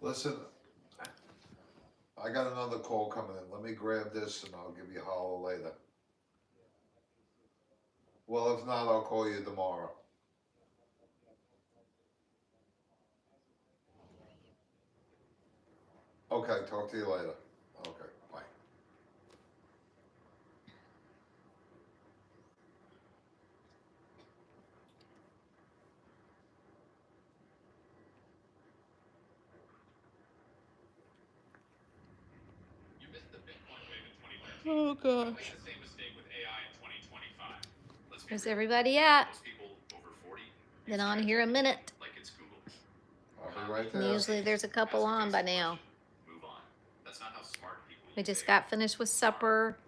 Listen, I got another call coming in. Let me grab this and I'll give you a holler later. Well, if not, I'll call you tomorrow. Okay, talk to you later. Okay, bye. Oh gosh. Where's everybody at? Been on here a minute. I'll be right there. Usually there's a couple on by now. We just got finished with supper.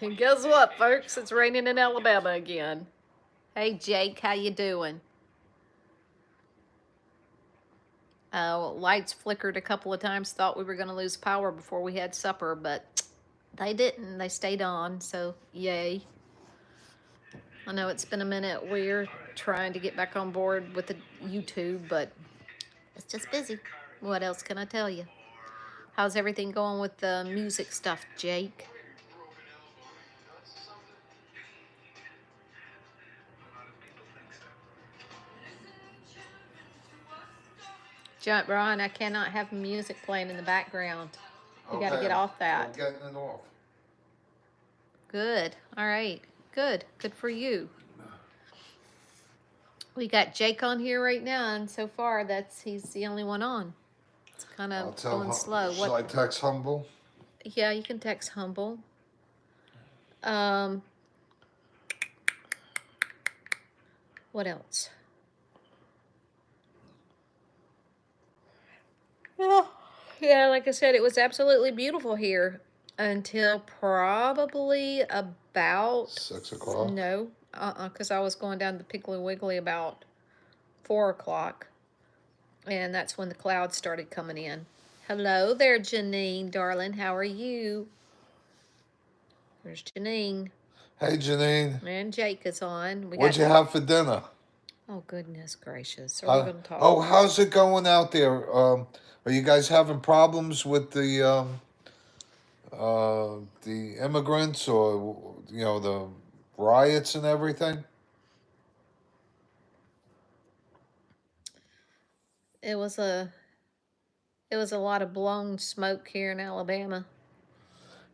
And guess what, folks? It's raining in Alabama again. Hey, Jake, how you doing? Lights flickered a couple of times. Thought we were going to lose power before we had supper, but they didn't. They stayed on, so yay. I know it's been a minute. We're trying to get back on board with the YouTube, but it's just busy. What else can I tell you? How's everything going with the music stuff, Jake? John, Brian, I cannot have music playing in the background. You got to get off that. I'm getting it off. Good. All right. Good. Good for you. We got Jake on here right now, and so far he's the only one on. It's kind of going slow. Shall I text Humble? Yeah, you can text Humble. What else? Yeah, like I said, it was absolutely beautiful here until probably about 6 o'clock. No, because I was going down to Piggly Wiggly about 4 o'clock, and that's when the clouds started coming in. Hello there, Janine, darling. How are you? There's Janine. Hey, Janine. And Jake is on. What'd you have for dinner? Oh, goodness gracious. Are we going to talk? Oh, how's it going out there? Are you guys having problems with the immigrants or, the riots and everything? It was a lot of blown smoke here in Alabama.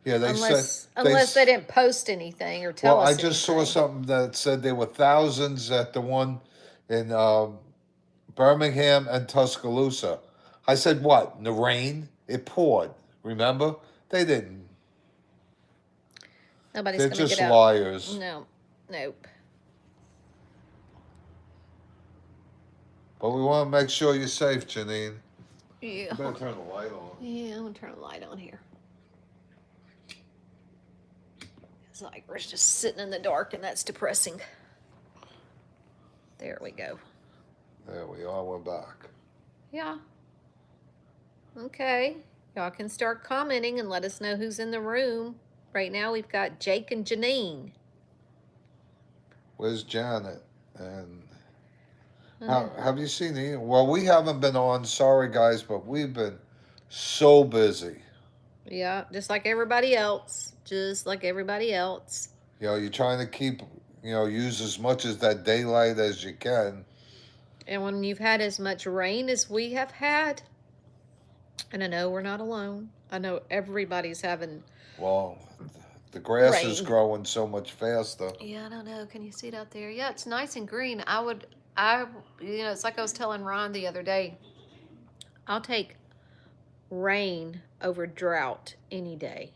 Yeah, unless they didn't post anything or tell us Well, I just saw something that said there were thousands at the one in Birmingham and Tuscaloosa. I said, what? In the rain? It poured. Remember? They didn't. Nobody's They're going to just get out. liars. No. Nope. But we want to make sure you're safe, Janine. Yeah. You better turn the light on. Yeah, I'm going to turn the light on here. It's like we're just sitting in the dark, and that's depressing. There we go. There we are. We're back. Yeah. Okay. Y'all can start commenting and let us know who's in the room. Right now, we've got Jake and Janine. Where's Janet? And have you seen the? Well, we haven't been on. Sorry, guys, but we've been so busy. Yeah, just like everybody else. Just like everybody else. You're trying to keep, use as much of that daylight as you can. And when you've had as much rain as we have had, and I know we're not alone. I know everybody's having. Well, the grass is growing so much faster. Yeah, I don't know. Can you see it out there? Yeah, it's nice and green. It's like I was telling Ron the other day. I'll take rain over drought any day.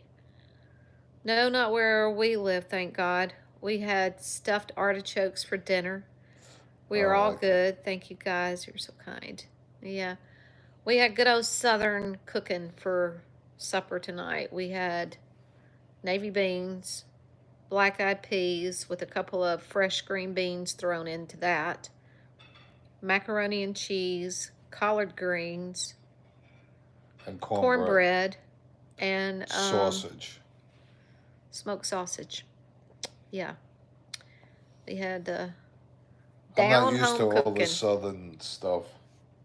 No, not where we live, thank God. We had stuffed artichokes for dinner. We are all good. Thank you, guys. You're so kind. Yeah. We had good old Southern cooking for supper tonight. We had navy beans, black-eyed peas with a couple of fresh green beans thrown into that, macaroni and cheese, collard greens, And cornbread, and sausage. smoked sausage. Yeah, we had I'm not down used to home all the cooking, southern stuff.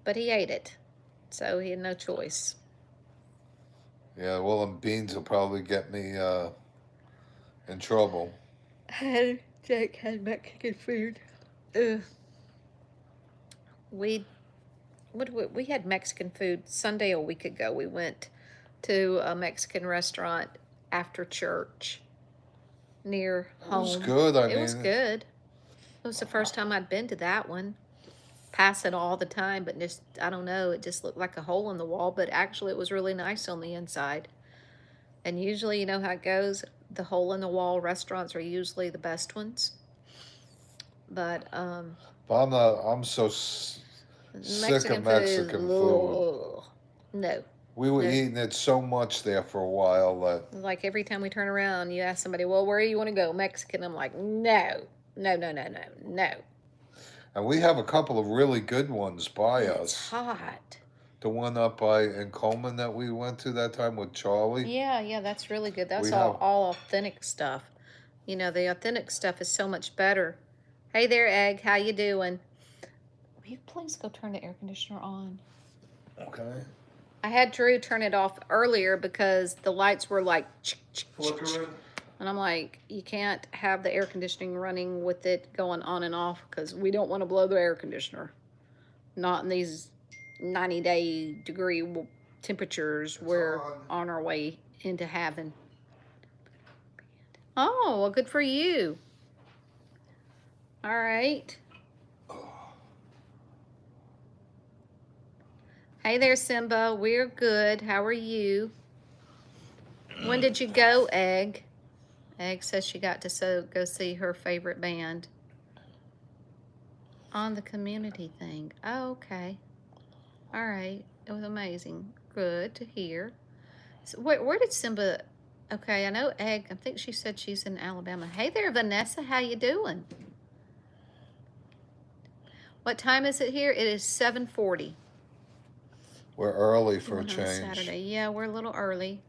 but he ate it, so he had no choice. Yeah, well, and beans will probably get me in trouble. Jake had Mexican food. Ugh. We we had Mexican food Sunday a week ago. We went to a Mexican restaurant after church near It was home. good. I It was mean, good. It was the first time I'd been to that one. Pass it all the time, but just I don't know. It just looked like a hole in the wall, but actually it was really nice on the inside. And usually, you know how it goes. The hole in the wall restaurants are usually the best ones. But but I'm not. I'm so sick of Mexican food is Mexican food. no, We were no. eating it so much there for a while that. Like every time we turn around, you ask somebody, "Well, where do you want to go?" Mexican. I'm like, no, no, no, no, no, no. And we have a couple of really good ones by It's us. hot. The one up by in Coleman that we went to that time with Charlie. Yeah, yeah, that's really good. That's We all, have. all authentic stuff. You know, the authentic stuff is so much better. Hey there, Egg. How you doing? Will you please go turn the air conditioner on? Okay. I had Drew turn it off earlier because the lights were like Flickering. and I'm like, you can't have the air conditioning running with it going on and off because we don't want to blow the air conditioner. Not in these 90-degree temperatures we're on our way into having. Oh, well, good for you. All right. Hey there, Simba. We're good. How are you? When did you go, Egg? Egg says she got to go see her favorite band on the community thing. Oh, okay. All right. It was amazing. Good to hear. So where did Simba? Okay, I know Egg. I think she said she's in Alabama. Hey there, Vanessa. How you doing? What time is it here? It is 7:40. We're early for a On change. Saturday. Yeah, we're a little early.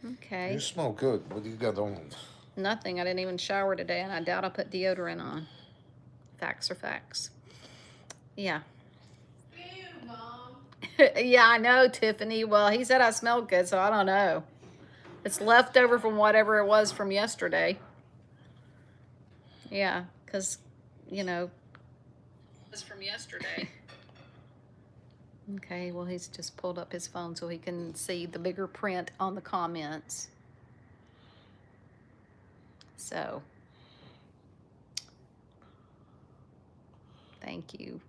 Okay. You smell good. What do you got on? Nothing. I didn't even shower today, and I doubt I'll put deodorant on. Facts are facts. Yeah. Ew, Mom. Yeah, I know, Tiffany. Well, he said I smelled good, so I don't know. It's leftover from whatever it was from yesterday. Yeah, because, you know. It's from yesterday. Okay, well, he's just pulled up his phone so he can see the bigger print on the comments. So, thank you.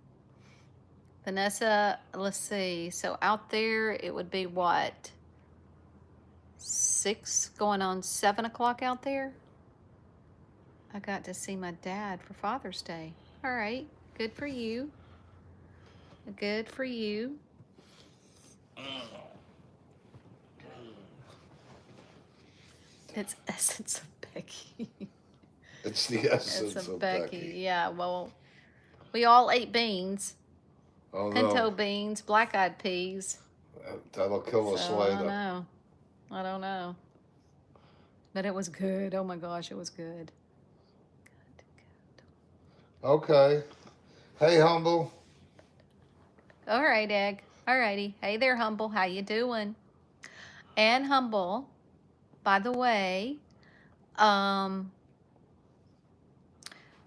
Vanessa, let's see. So out there, it would be what? 6 going on 7 o'clock out there? I got to see my dad for Father's Day. All right, good for you. Good for you. It's essence of Becky. It's the essence It's a of Becky. Becky. Yeah, well, we all ate beans. Oh Pinto no. beans, black-eyed peas. That'll kill us So, later. I don't know. I don't know. But it was good. Oh my gosh, it was good. Okay. Hey, Humble. All right, Egg. All righty. Hey there, Humble. How you doing? And Humble, by the way,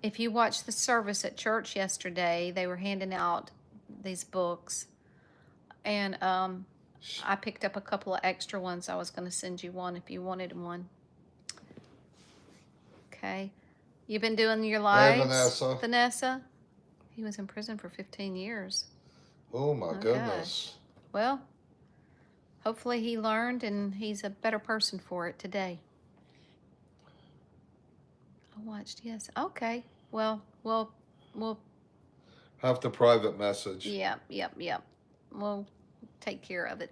if you watched the service at church yesterday, they were handing out these books. And I picked up a couple of extra ones. I was going to send you one if you wanted one. Okay. You been doing your lives, Vanessa. Vanessa? He was in prison for 15 years. Oh my goodness. Well, hopefully he learned and he's a better person for it today. I watched, yes. Okay. Well, we'll Have the private message. Yep. We'll take care of it.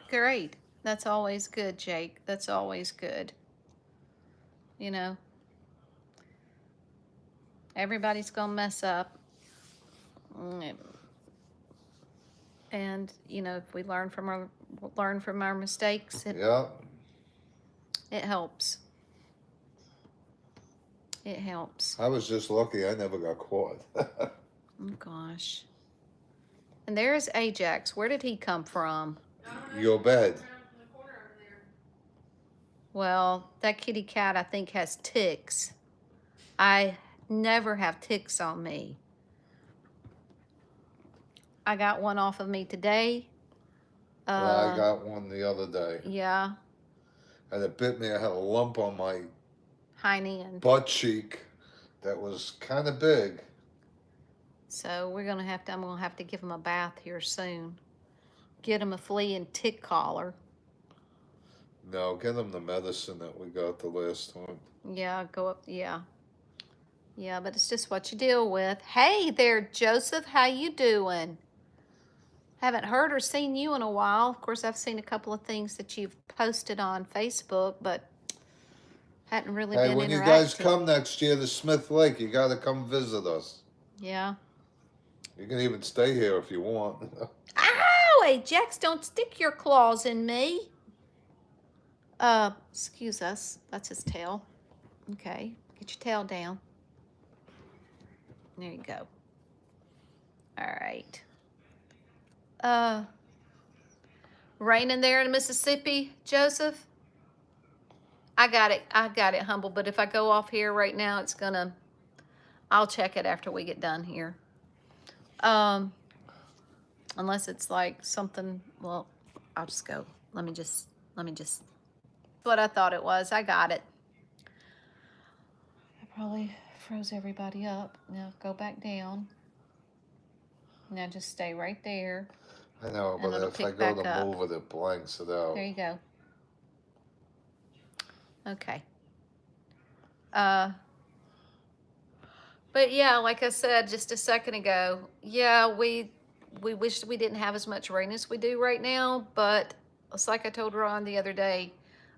Great. That's always good, Jake. That's always good. You know. Everybody's gonna mess up. Mm, and you know, if we learn from our mistakes, Yeah. it helps. It helps. I was just lucky I never got caught. Oh gosh. And there's Ajax. Where did he come from? I don't know. Your bed. Around from the corner over there. Well, that kitty cat I think has ticks. I never have ticks on me. I got one off of me today. I got one the other day. Yeah, And it bit me. I had a lump on my hind end. butt cheek that was kind of big. So I'm gonna have to give him a bath here soon. Get him a flea and tick collar. No, get him the medicine that we got the last time. Yeah, go up. Yeah, yeah, but it's just what you deal with. Hey there, Joseph. How you doing? Haven't heard or seen you in a while. Of course, I've seen a couple of things that you've posted on Facebook, but hadn't really Hey, been when you interactive. guys come next year to Smith Lake, you got to come visit us. Yeah. You can even stay here if you want. Ow! Ajax, don't stick your claws in me. Excuse us. That's his tail. Okay. Get your tail down. There you go. All right. Raining there in Mississippi, Joseph? I got it, Humble, but if I go off here right now, I'll check it after we get done here. Unless it's like something, well, I'll just go. Let me just, what I thought it was. I got it. I probably froze everybody up. Now go back down. Now just stay right there. I know, And but it'll if I pick go back to up. move it, it blanks it out. There you go. Okay. But yeah, like I said just a second ago, yeah, we wish we didn't have as much rain as we do right now, but it's like I told Ron the other day,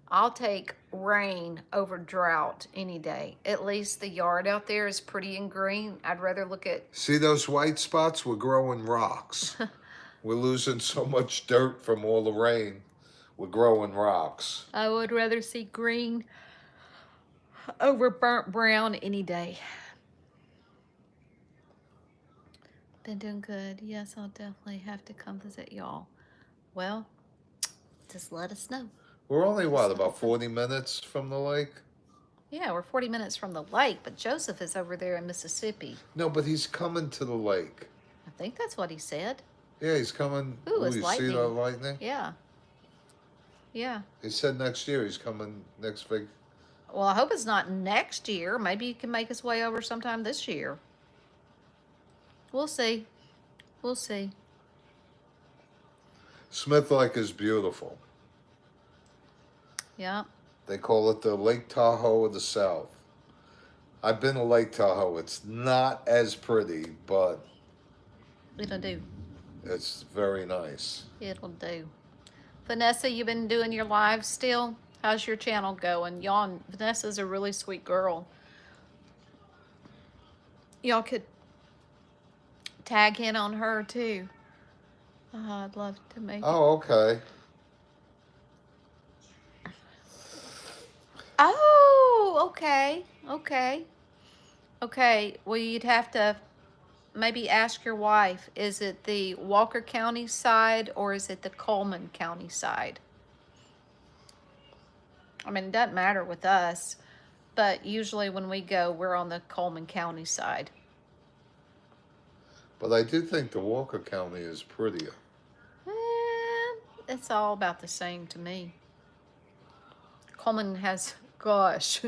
I'll take rain over drought any day. At least the yard out there is pretty and green. I'd rather look at... See those white spots? We're growing rocks. We're losing so much dirt from all the rain. We're growing rocks. I would rather see green over burnt brown any day. Been doing good. Yes, I'll definitely have to come visit y'all. Well, just let us know. We're only, what, about 40 minutes from the lake? Yeah, we're 40 minutes from the lake, but Joseph is over there in Mississippi. No, but he's coming to the lake. I think that's what he said. Yeah, he's coming. Ooh, it's you lightning. see that lightning? Yeah. Yeah. He said next year he's coming next week. Well, I hope it's not next year. Maybe he can make his way over sometime this year. We'll see. We'll see. Smith Lake is beautiful. Yeah. They call it the Lake Tahoe of the South. I've been to Lake Tahoe. It's not as pretty, but It'll do. it's very nice. It'll do. Vanessa, you been doing your lives still? How's your channel going? Y'all, Vanessa's a really sweet girl. Y'all could tag in on her too. I'd love to make it. Oh, okay. Oh, okay. Okay. Okay. Well, you'd have to maybe ask your wife, is it the Walker County side or is it the Coleman County side? I mean, it doesn't matter with us, but usually when we go, we're on the Coleman County side. But I do think the Walker County is prettier. It's all about the same to me. Coleman has, gosh,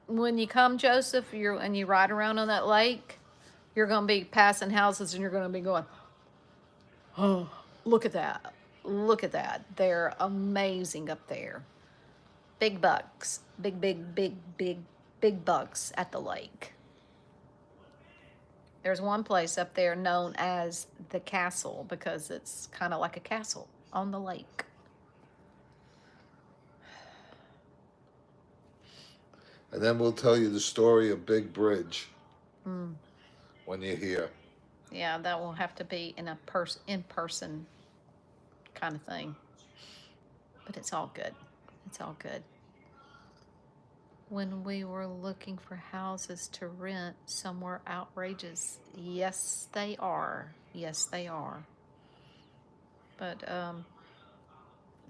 when you come, Joseph, and you ride around on that lake, you're going to be passing houses and you're going to be going, oh, look at that. Look at that. They're amazing up there. Big bucks. Big bucks at the lake. There's one place up there known as the castle because it's kind of like a castle on the lake. And then we'll tell you the story of Big Bridge Mm. when you're here. Yeah, that will have to be in person kind of thing. But it's all good. It's all good. When we were looking for houses to rent, some were outrageous. Yes, they are. Yes, they are. But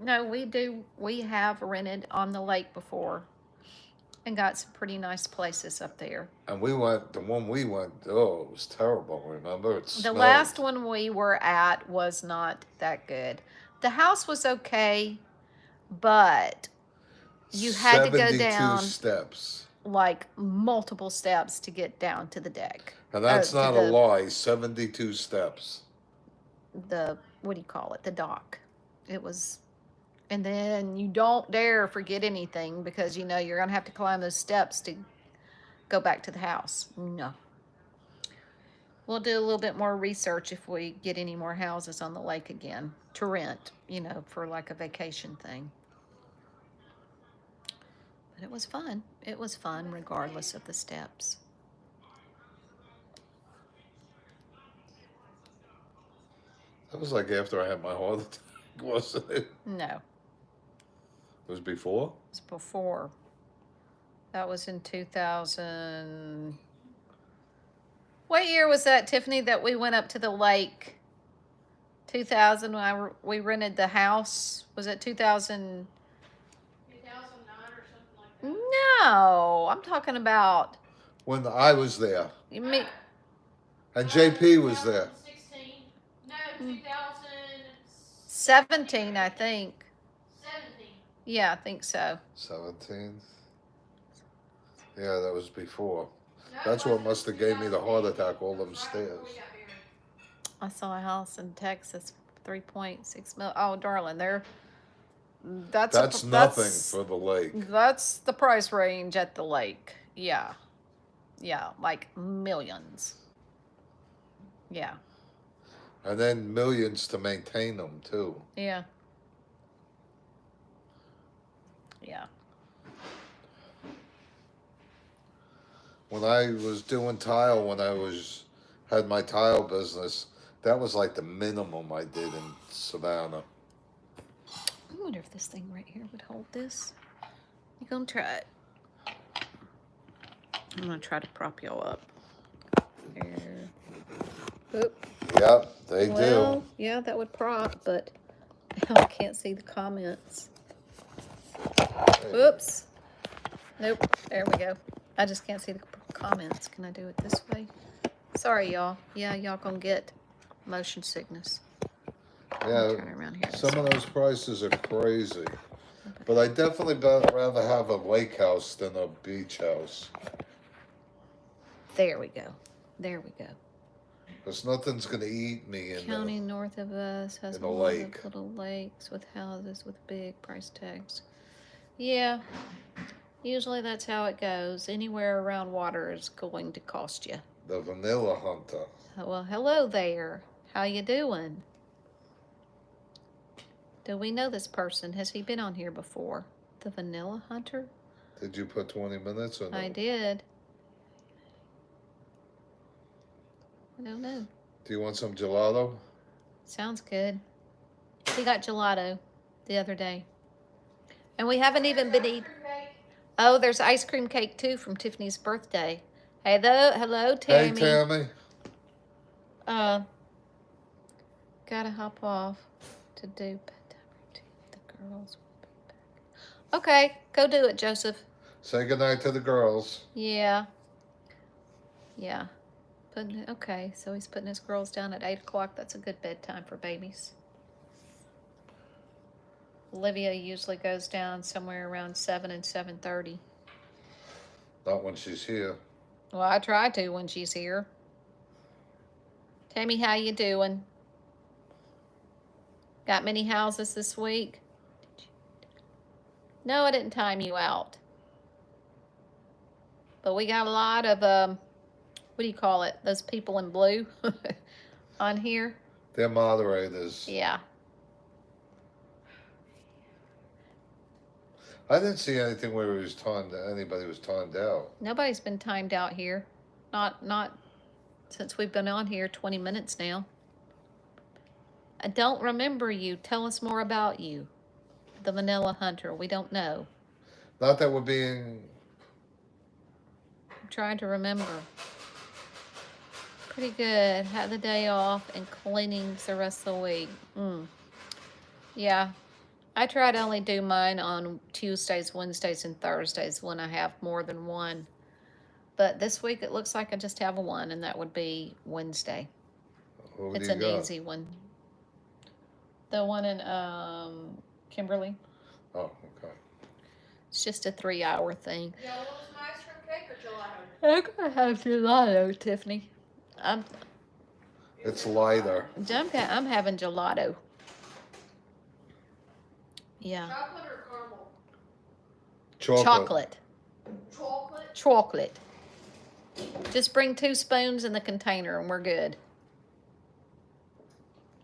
no, we have rented on the lake before and got some pretty nice places up there. And the one we went, oh, it was terrible, remember? It The smelled. last one we were at was not that good. The house was okay, but you had to go 72 down steps. like multiple steps to get down to the deck. And that's to not a lie, 72 steps. The, what do you call it? The dock. It was, and then you don't dare forget anything because you know you're going to have to climb those steps to go back to the house. No. We'll do a little bit more research if we get any more houses on the lake again to rent, you know, for like a vacation thing. But it was fun. It was fun regardless of the steps. That was like after I had my heart attack, wasn't it? No, It was before? it was before. That was in 2000. What year was that, Tiffany, that we went up to the lake? 2000 when we rented the house. Was it 2000? 2009 or something like that. No, I'm talking about. When I was there. You mean, And JP was there. 2016. No, 2017. 17, I think. Yeah, I think so. 17? Yeah, that was before. No, That's it what wasn't. must have gave me the heart 2016. attack, all them Right before stairs. we got married. I saw a house in Texas, 3.6 million. Oh, darling, That's nothing for the lake. That's the price range at the lake. Yeah. Yeah, like millions. Yeah. And then millions to maintain them, too. Yeah. Yeah. When I was doing tile, had my tile business, that was like the minimum I did in Savannah. I wonder if this thing right here would hold this. You gonna try it? I'm gonna try to prop y'all up. Here. Oop. Yep, they Well, do. yeah, that would prop, but now I can't see the comments. Oops. Nope. There we go. I just can't see the comments. Can I do it this way? Sorry, y'all. Yeah, y'all gonna get motion sickness. Yeah, Turn it around here. some of those prices are crazy. But I definitely rather have a lake house than a beach house. There we go. There we go. Because nothing's going to eat me in County north of us has in a a lot lake. of little lakes with houses with big price tags. Yeah, usually that's how it goes. Anywhere around water is going to cost you. the vanilla hunter. Well, hello there. How you doing? Do we know this person? Has he been on here before? The Vanilla Hunter? Did you put 20 minutes or no? I did. I don't know. Do you want some gelato? Sounds good. We got gelato the other day. And we haven't even been eating. Oh, there's ice cream cake too from Tiffany's birthday. Hello, Tammy. Hey, Tammy. Gotta hop off to do bedtime routine. The girls will be back. Okay, go do it, Joseph. Say goodnight to the girls. Yeah. Yeah. Okay, so he's putting his girls down at 8 o'clock. That's a good bedtime for babies. Olivia usually goes down somewhere around 7 and 7:30. Not when she's here. Well, I try to when she's here. Tammy, how you doing? Got many houses this week? No, I didn't time you out. But we got a lot of, what do you call it? Those people in blue on here. They're moderators. Yeah. I didn't see anything where he was anybody was timed out. Nobody's been timed out here. Not since we've been on here 20 minutes now. I don't remember you. Tell us more about you. The Vanilla Hunter. We don't know. Not that we're being. I'm trying to remember. Pretty good. Had the day off and cleanings the rest of the week. Yeah. I try to only do mine on Tuesdays, Wednesdays, and Thursdays when I have more than one. But this week it looks like I just have one, and that would be Wednesday. What It's do you an got? easy one. The one in Kimberly. Oh, okay. It's just a 3-hour thing. Y'all want some ice cream cake or gelato? I'm gonna have gelato, Tiffany. It's lighter. I'm having gelato. Yeah. Chocolate or caramel? Chocolate. Chocolate? Chocolate. Just bring 2 spoons in the container and we're good.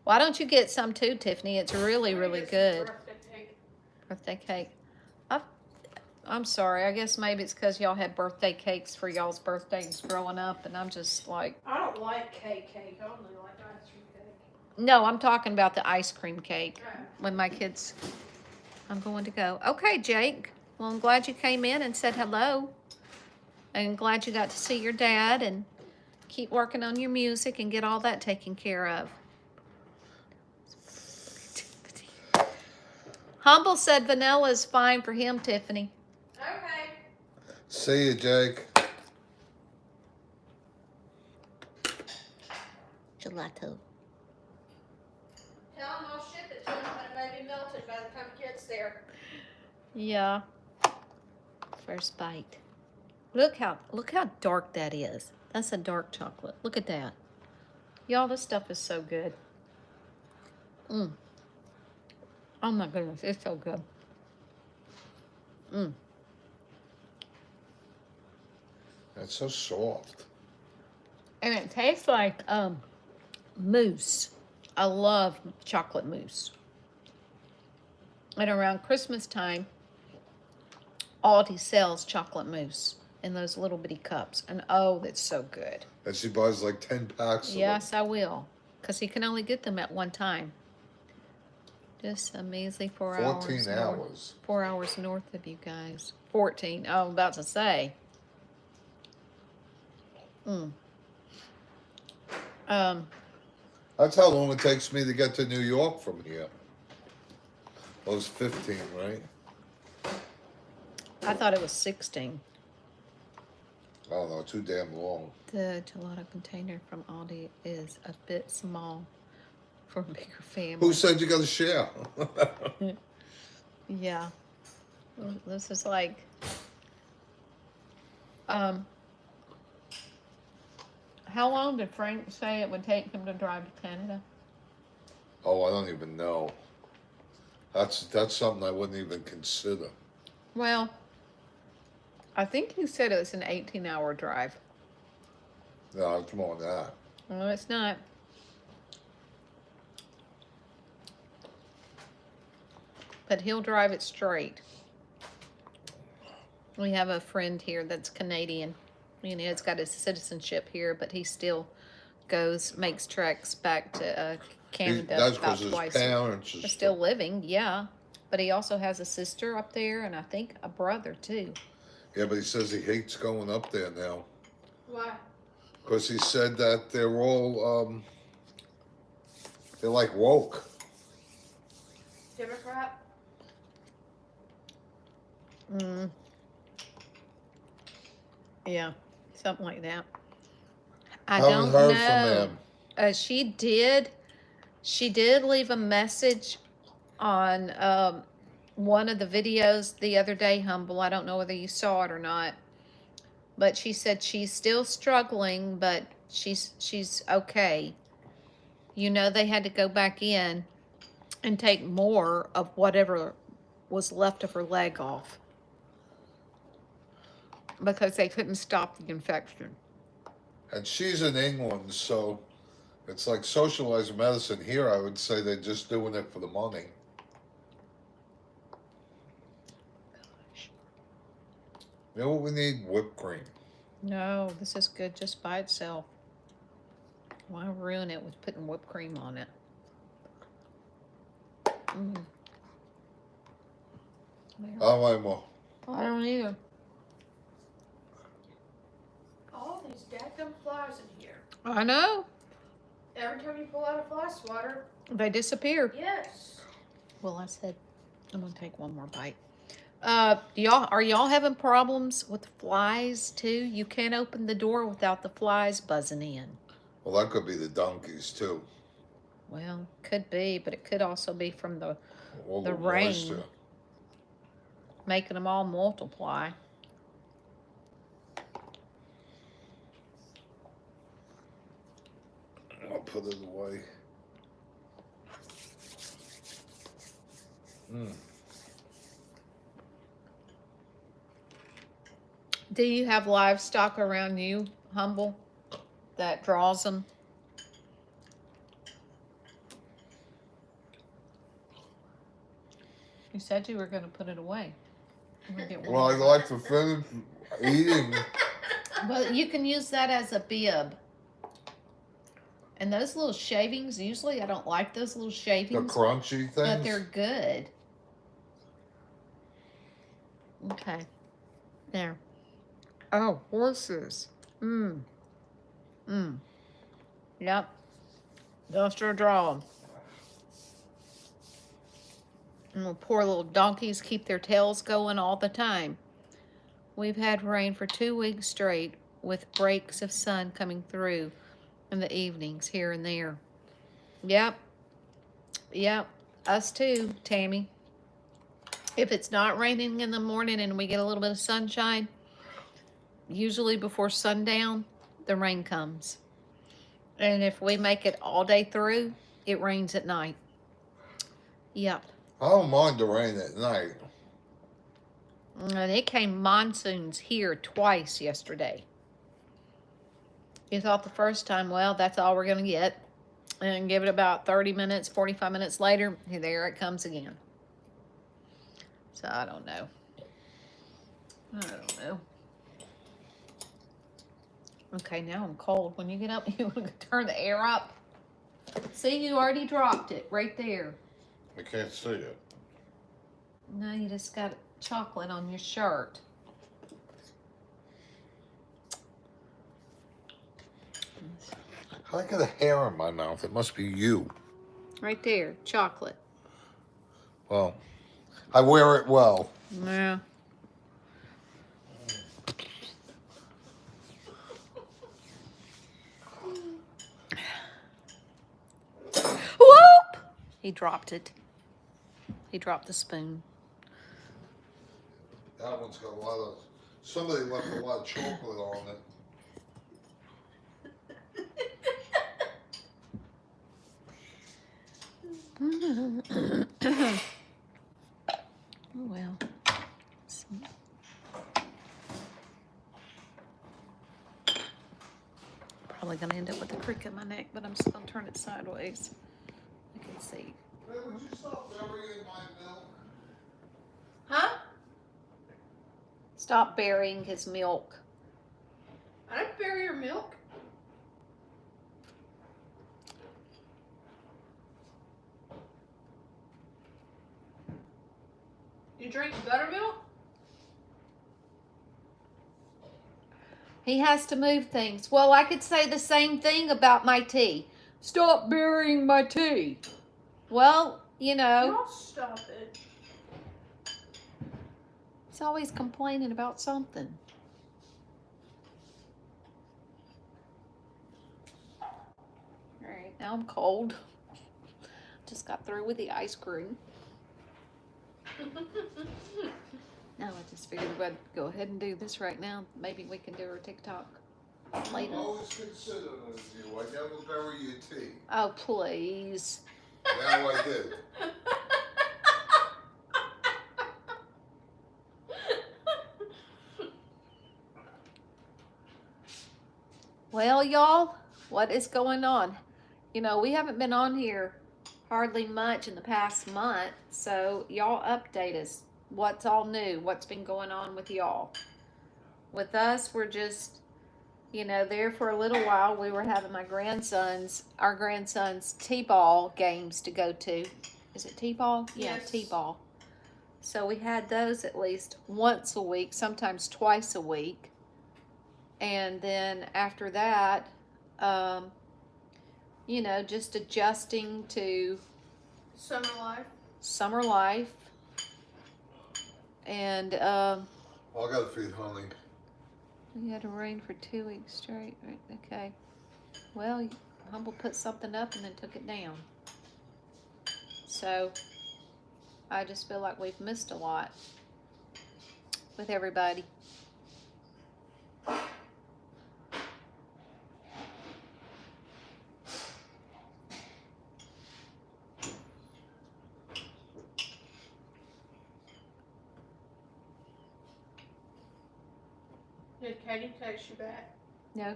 Why don't you get some too, Tiffany? It's really, really good. Birthday cake. Birthday cake. I'm sorry. I guess maybe it's because y'all had birthday cakes for y'all's birthdays growing up, and I'm just like... I don't like cake. I only like ice cream cake. No, I'm talking about the ice cream cake. Oh. When my kids... I'm going to go. Okay, Jake. Well, I'm glad you came in and said hello. I'm glad you got to see your dad, and keep working on your music and get all that taken care of. Humble said vanilla is fine for him, Tiffany. Okay. See you, Jake. Gelato. Tell him I'll ship it to him, but it may be melted by the time it gets there. Yeah. First bite. Look how dark that is. That's a dark chocolate. Look at that. Y'all, this stuff is so good. Oh my goodness, it's so good. It's so soft. And it tastes like mousse. I love chocolate mousse. And around Christmas time, Aldi sells chocolate mousse in those little bitty cups. And oh, that's so good. And she buys like 10 packs of them. Yes, I will. Because he can only get them at one time. Just a measly 4 hours. 14 hours. 4 hours north of you guys. 14. Oh, I'm about to say. That's how long it takes me to get to New York from here. Well, it's 15, right? I thought it was 16. I don't know, too damn long. The gelato container from Aldi is a bit small for a bigger family. Who said you got to share? Yeah. This is like... How long did Frank say it would take him to drive to Canada? Oh, I don't even know. That's something I wouldn't even consider. Well, I think he said it was an 18-hour drive. No, it's more than that. No, it's not. But he'll drive it straight. We have a friend here that's Canadian. You know, it's got his citizenship here, but he still makes treks back to Canada That's about because his twice. parents Are still living, yeah. But he also has a sister up there, and I think a brother too. Yeah, but he says he hates going up there now. Why? Because he said that they're all, they're like woke. Democrat? Yeah, something like that. I don't haven't heard know. from him. She did leave a message on one of the videos the other day, Humble. I don't know whether you saw it or not. But she said she's still struggling, but she's okay. You know, they had to go back in and take more of whatever was left of her leg off because they couldn't stop the infection. And she's in England, so it's like socialized medicine here. I would say they're just doing it for the money. You know what we need? Whipped cream. No, this is good just by itself. Why ruin it with putting whipped cream on it? Mm. I don't like more. I don't either. All these dadgum flies in here. I know. Every time you pull out a fly swatter, They disappear. yes. Well, I said I'm gonna take one more bite. Are y'all having problems with flies too? You can't open the door without the flies buzzing in. Well, that could be the donkeys too. Well, could be, but it could also be from the All The the rain. moisture. making them all multiply. I'll put it away. Do you have livestock around you, Humble, that draws them? You said you were going to put it away. I'm gonna get one Well, I'd more. like to finish eating. Well, you can use that as a bib. And those little shavings, usually I don't like those little The shavings, crunchy things. but they're good. Okay. There. Oh, horses. Yep. Industrial draw 'em. And the poor little donkeys keep their tails going all the time. We've had rain for 2 weeks straight with breaks of sun coming through in the evenings here and there. Yep. Yep. Us too, Tammy. If it's not raining in the morning and we get a little bit of sunshine, usually before sundown, the rain comes. And if we make it all day through, it rains at night. Yep. I don't mind the rain at night. And it came monsoons here twice yesterday. You thought the first time, well, that's all we're going to get. And give it about 30 minutes, 45 minutes later, there it comes again. So I don't know. I don't know. Okay, now I'm cold. When you get up, you want to turn the air up. See, you already dropped it right there. I can't see it. No, you just got chocolate on your shirt. I got a hair in my mouth. It must be you. Right there, chocolate. Well, I wear it well. Yeah. Whoop! He dropped it. He dropped the spoon. That one's got a lot of. Somebody left a lot of chocolate on it. Oh well. Probably gonna end up with a crick in my neck, but I'm just gonna turn it sideways. I can see. Hey, would you stop burying my milk? Huh? Stop burying his milk. I didn't bury your milk. You drink buttermilk? He has to move things. Well, I could say the same thing about my tea. Stop burying my tea. Well, you know, Y'all stop it. he's always complaining about something. All right, now I'm cold. Just got through with the ice cream. Now I just figured we'd go ahead and do this right now. Maybe we can do our TikTok later. I always consider it as you. I never bury your tea. Oh, please. Now I did. Well, y'all, what is going on? You know, we haven't been on here hardly much in the past month, so y'all update us. What's all new? What's been going on with y'all? With us, we're just, there for a little while. We were having our grandson's T-ball games to go to. Is it T-ball? Yeah, Yes. T-ball. So we had those at least once a week, sometimes twice a week. And then after that, um, just adjusting to Summer life. summer life. And Well, I gotta feed Honey. we had to rain for 2 weeks straight. Right? Okay. Well, Humble put something up and then took it down. So I just feel like we've missed a lot with everybody. Did Katie text you back? No.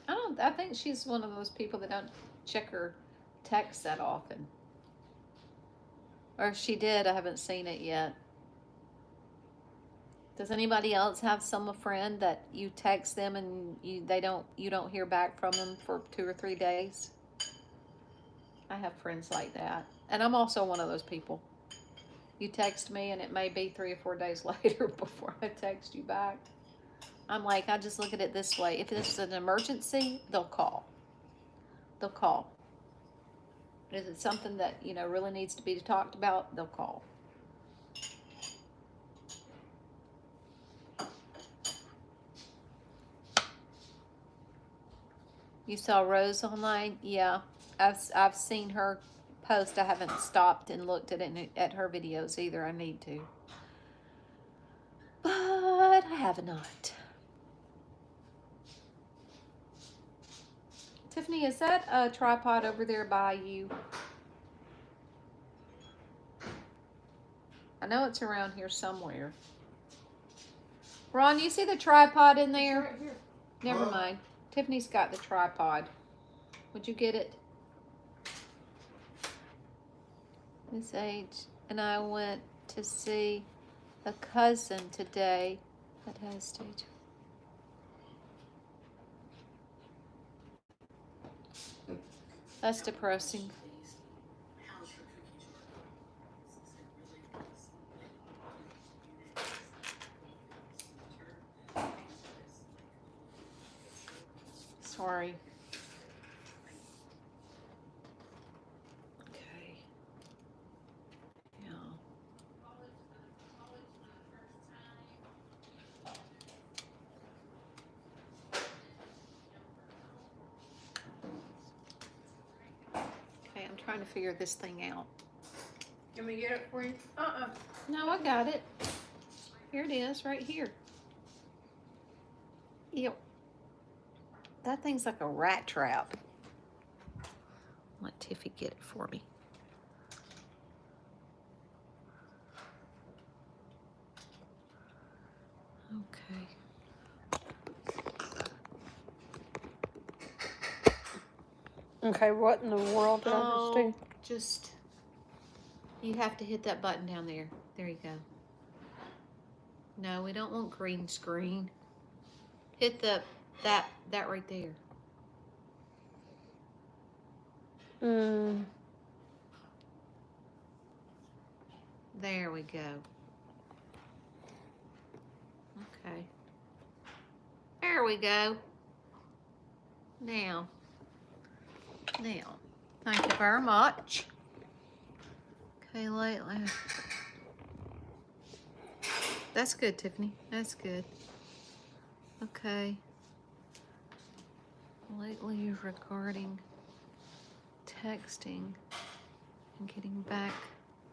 I think she's one of those people that don't check her texts that often. Or if she did, I haven't seen it yet. Does anybody else have a friend that you text them and you don't hear back from them for 2 or 3 days? I have friends like that. And I'm also one of those people. You text me and it may be 3 or 4 days later before I text you back. I'm like, I just look at it this way. If it's an emergency, they'll call. They'll call. Is it something that, really needs to be talked about? They'll call. You saw Rose online? Yeah. I've seen her post. I haven't stopped and looked at her videos either. I need to. But I have not. Tiffany, is that a tripod over there by you? I know it's around here somewhere. Ron, you see the tripod in there? Right here. Never mind. Tiffany's got the tripod. Would you get it? Miss H and I went to see a cousin today that has stage. That's depressing. Sorry. Okay. Yeah. Okay, I'm trying to figure this thing out. Can we get it for you? No, I got it. Here it is, right here. Ew. That thing's like a rat trap. Let Tiffy get it for me. Okay. Okay, what in the world did I just do? Just, you have to hit that button down there. There you go. No, we don't want green screen. Hit that right there. There we go. Okay. There we go. Now. Thank you very much. Okay, lately. That's good, Tiffany. That's good. Okay. Lately regarding texting and getting back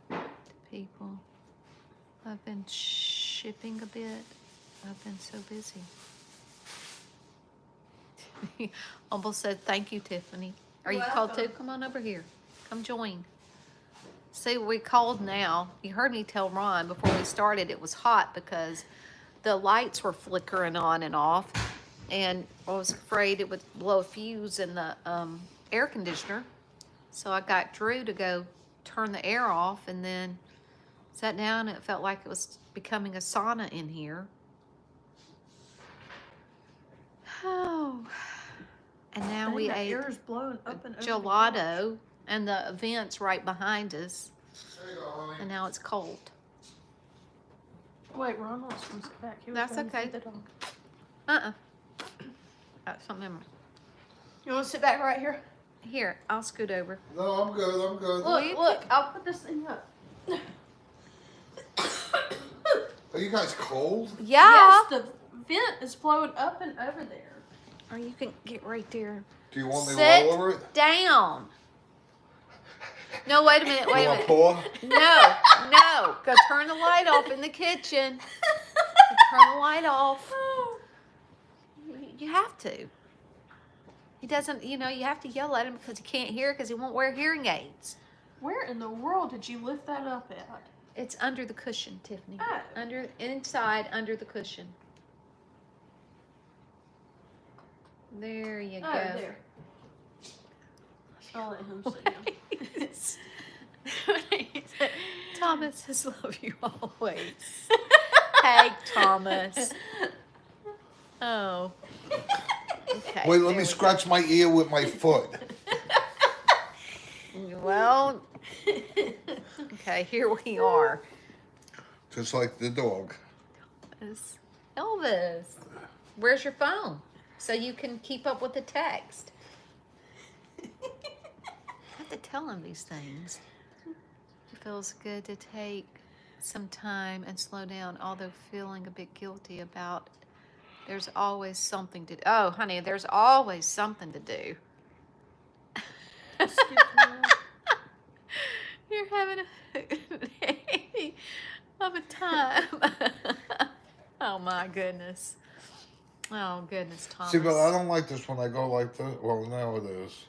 to people. I've been shipping a bit. I've been so busy. Almost said thank you, Tiffany. Are you called too? Come on over here. Come join. See, we called now. You heard me tell Ron before we started it was hot because the lights were flickering on and off. And I was afraid it would blow a fuse in the air conditioner. So I got Drew to go turn the air off and then sat down and it felt like it was becoming a sauna in here. Oh. And now Dang, we that ate air is blowing up and over the gelato, and the event's right behind us, There you go, honey. and now it's cold. couch. Wait, Ron wants to sit back. He was That's going to okay. feed the dog. Got something in my... You want to sit back right here? Here, I'll scoot over. No, I'm good. I'm good. Look, I'll put this thing up. Are you guys cold? Yeah. Yes, the vent is blowing up and over there. Or you can get right there. Do you want me Sit to lower it? down. No, wait a minute. Wait You a want minute. pour? No. Go turn the light off in the kitchen. Go turn the light off. You have to. He doesn't, you have to yell at him because he can't hear because he won't wear hearing aids. Where in the world did you lift that up at? It's under the cushion, Tiffany. Oh. Inside, under the cushion. There you Oh, go. there. I'll let him sit down. Thomas says, love you always. Hey, Thomas. Oh. Okay. Wait, let there me we scratch my ear with my foot. go. Well, okay, here we are. Just like the dog. Elvis, where's your phone? So you can keep up with the text. I have to tell him these things. It feels good to take some time and slow down, although feeling a bit guilty about it. There's always something to do. Oh, honey, there's always something to do. Excuse me. You're having a time. Oh my goodness. Oh goodness, Thomas. See, but I don't like this when I go like this. Well, now it is.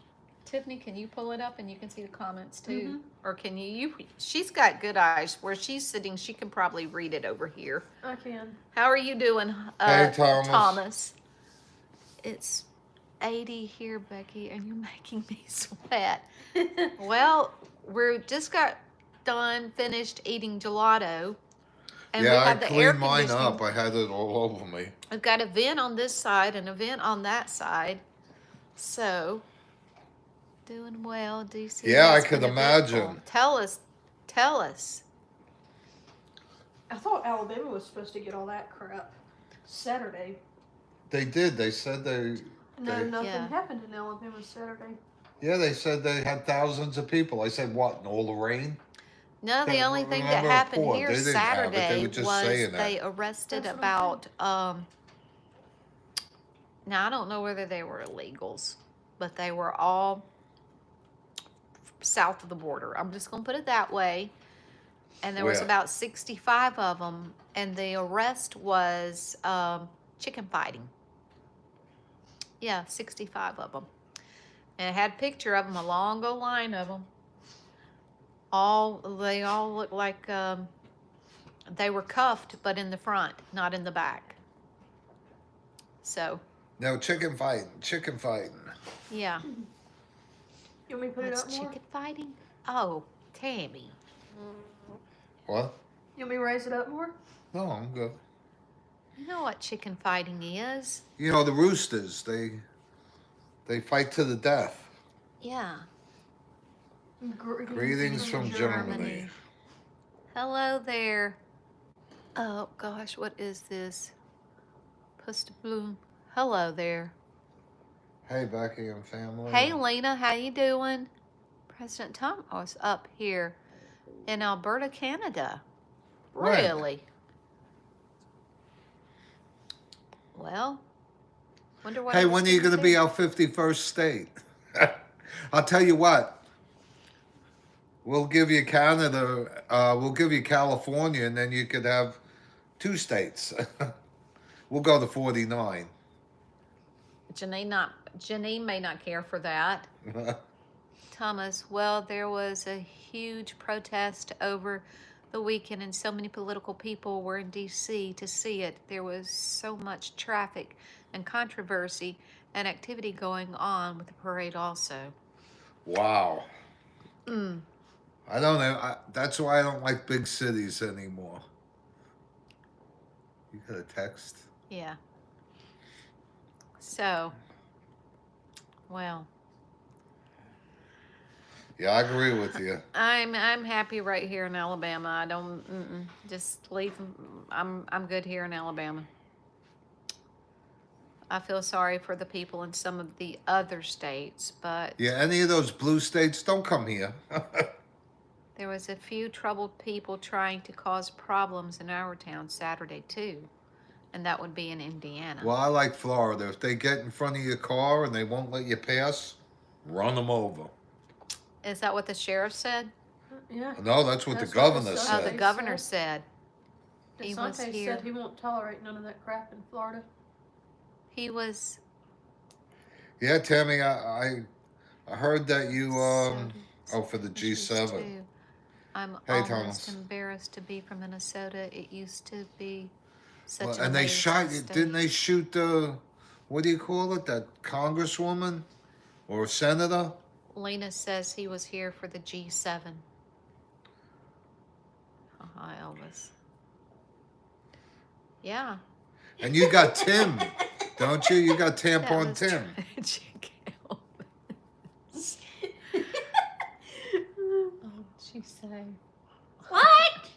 Tiffany, can you pull it up and you can see the comments too? Mhm. Or can you? She's got good eyes. Where she's sitting, she can probably read it over here. I can. How are you doing, Hey, Thomas. Thomas? It's 80 here, Becky, and you're making me sweat. Well, we just got finished eating gelato. And we Yeah, I have the air cleaned mine conditioning. up. I had it all over me. We've got a vent on this side and a vent on that side. So, doing well, DC. Yeah, I has could been eventful. imagine. Tell us. I thought Alabama was supposed to get all that crap Saturday. They did. They said they. No, nothing Yeah. happened in Alabama Saturday. Yeah, they said they had thousands of people. I said, what, in all the rain? No, the Can't only thing that remember a happened report. here They didn't have it. They Saturday were just was saying that. they arrested That's what I'm about, now I don't know whether they were illegals, but they were all south of the border. I'm just going to put it that way. And there was Where? about 65 of them, and the arrest was chicken fighting. Yeah, 65 of them. And it had a picture of them, a long line of them. They all looked like they were cuffed, but in the front, not in the back. So, No, chicken fighting. yeah. You want me to put it What's up more? chicken fighting? Oh, Tammy. What? You want me to raise it up more? No, I'm good. You know what chicken fighting is? You know, the roosters, they fight to the death. Yeah. Greetings from Germany. Hello there. Oh gosh, what is this? Pustebloom. Hello there. Hey, Becky and family. Hey Lena, how you doing? President Thomas up here in Alberta, Canada. When? Really? Well, wonder what. Hey, I was when are you gonna going to be say. our 51st state? I'll tell you what. We'll give you Canada, we'll give you California, and then you could have 2 states. We'll go to 49. Janine may not care for that. Thomas, well, there was a huge protest over the weekend, and so many political people were in D.C. to see it. There was so much traffic and controversy and activity going on with the parade also. Wow. I don't know. That's why I don't like big cities anymore. You got a text? Yeah. So, well, Yeah, I agree with you. I'm happy right here in Alabama. I don't just leave. I'm good here in Alabama. I feel sorry for the people in some of the other states, but Yeah, any of those blue states, don't come here. there was a few troubled people trying to cause problems in our town Saturday too, and that would be in Indiana. Well, I like Florida. If they get in front of your car and they won't let you pass, run them over. Is that what the sheriff said? Yeah. No, that's what That's the what governor the Oh, said. the They governor said- said he was DeSantis here. said he won't tolerate none of that crap in Florida. He was. Yeah, Tammy, I heard that you for the issues G7. too. I'm Hey, almost Thomas. embarrassed to be from Minnesota. It used to be such Well, an and they amazing shot. state. Didn't they shoot the? What do you call it? That congresswoman or senator? Lena says he was here for the G7. Hi, Elvis. Yeah. And you got Tim, don't you? You got That tampon was Tim. tragic, Elvis. Oh, what'd she say? What?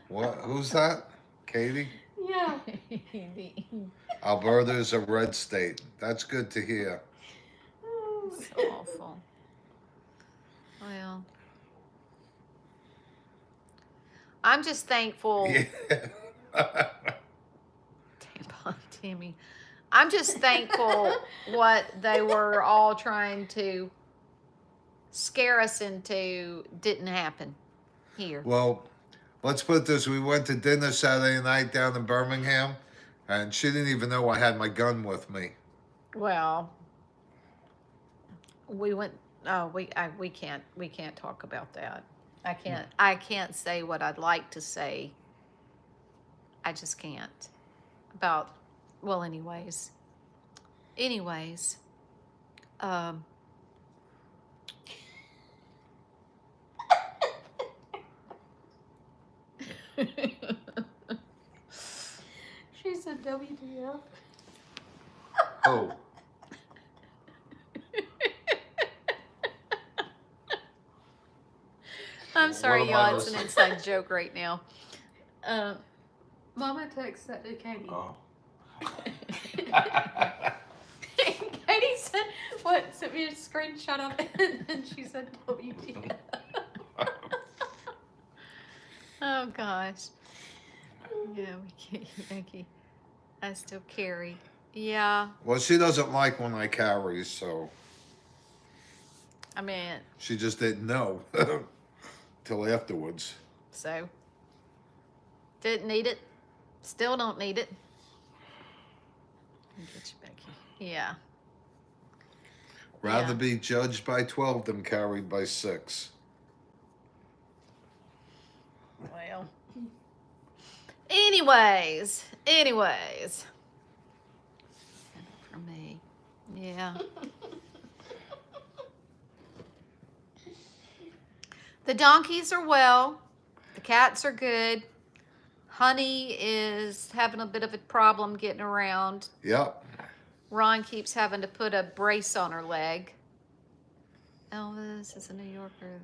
What? Who's that? Katie? Yeah. Alberta is a red state. That's good to hear. So awful. Well, I'm just thankful. Yeah. Tampon Timmy. I'm just thankful what they were all trying to scare us into didn't happen here. Well, let's put it this: we went to dinner Saturday night down in Birmingham, and she didn't even know I had my gun with me. Well, we went. Oh, we can't talk about that. I can't say what I'd like to say. I just can't about. Well, anyways. She said WTF. Oh, I'm sorry, What am I y'all. It's an listening? inside joke right now. Mama texted that to Katie. oh. Katie said, what? Sent me a screenshot of it, and she said WTF. Oh gosh. Yeah, we can't. Becky. I still carry. Yeah. Well, she doesn't like when I carry, so I mean, she just didn't know till afterwards. so didn't need it. Still don't need it. Get you, Becky. Yeah. Rather Yeah. be judged by 12 than carried by 6. Well. Anyways. For me. Yeah. The donkeys are well. The cats are good. Honey is having a bit of a problem getting around. Yep. Ron keeps having to put a brace on her leg. Elvis is a New Yorker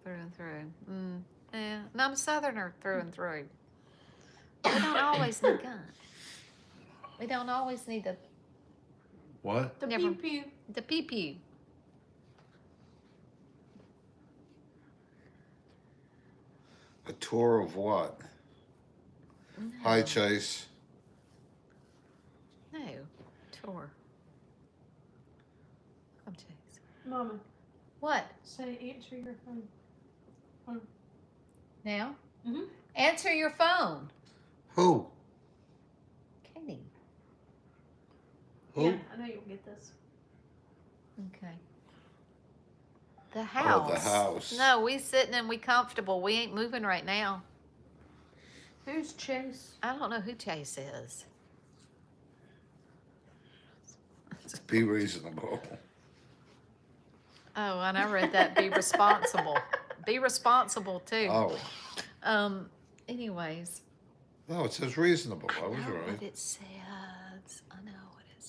through and through. Yeah, and I'm a Southerner through and through. We don't always need guns. We don't always need What? The Never- pew-pew. the pee-pee. A tour of what? Hi, Chase. No, tour. Come, Chase. Mama, What? say answer your phone. Now? Mhm. Answer your phone. Who? Katie. Who? Yeah, I know you'll get this. Okay. The house. Oh, the house. No, we sitting and we comfortable. We ain't moving right now. Who's Chase? I don't know who Chase is. Be reasonable. Oh, and I read that be responsible. Be responsible too. Oh. Anyways. No, it says reasonable. I was know right. what it says. I know what it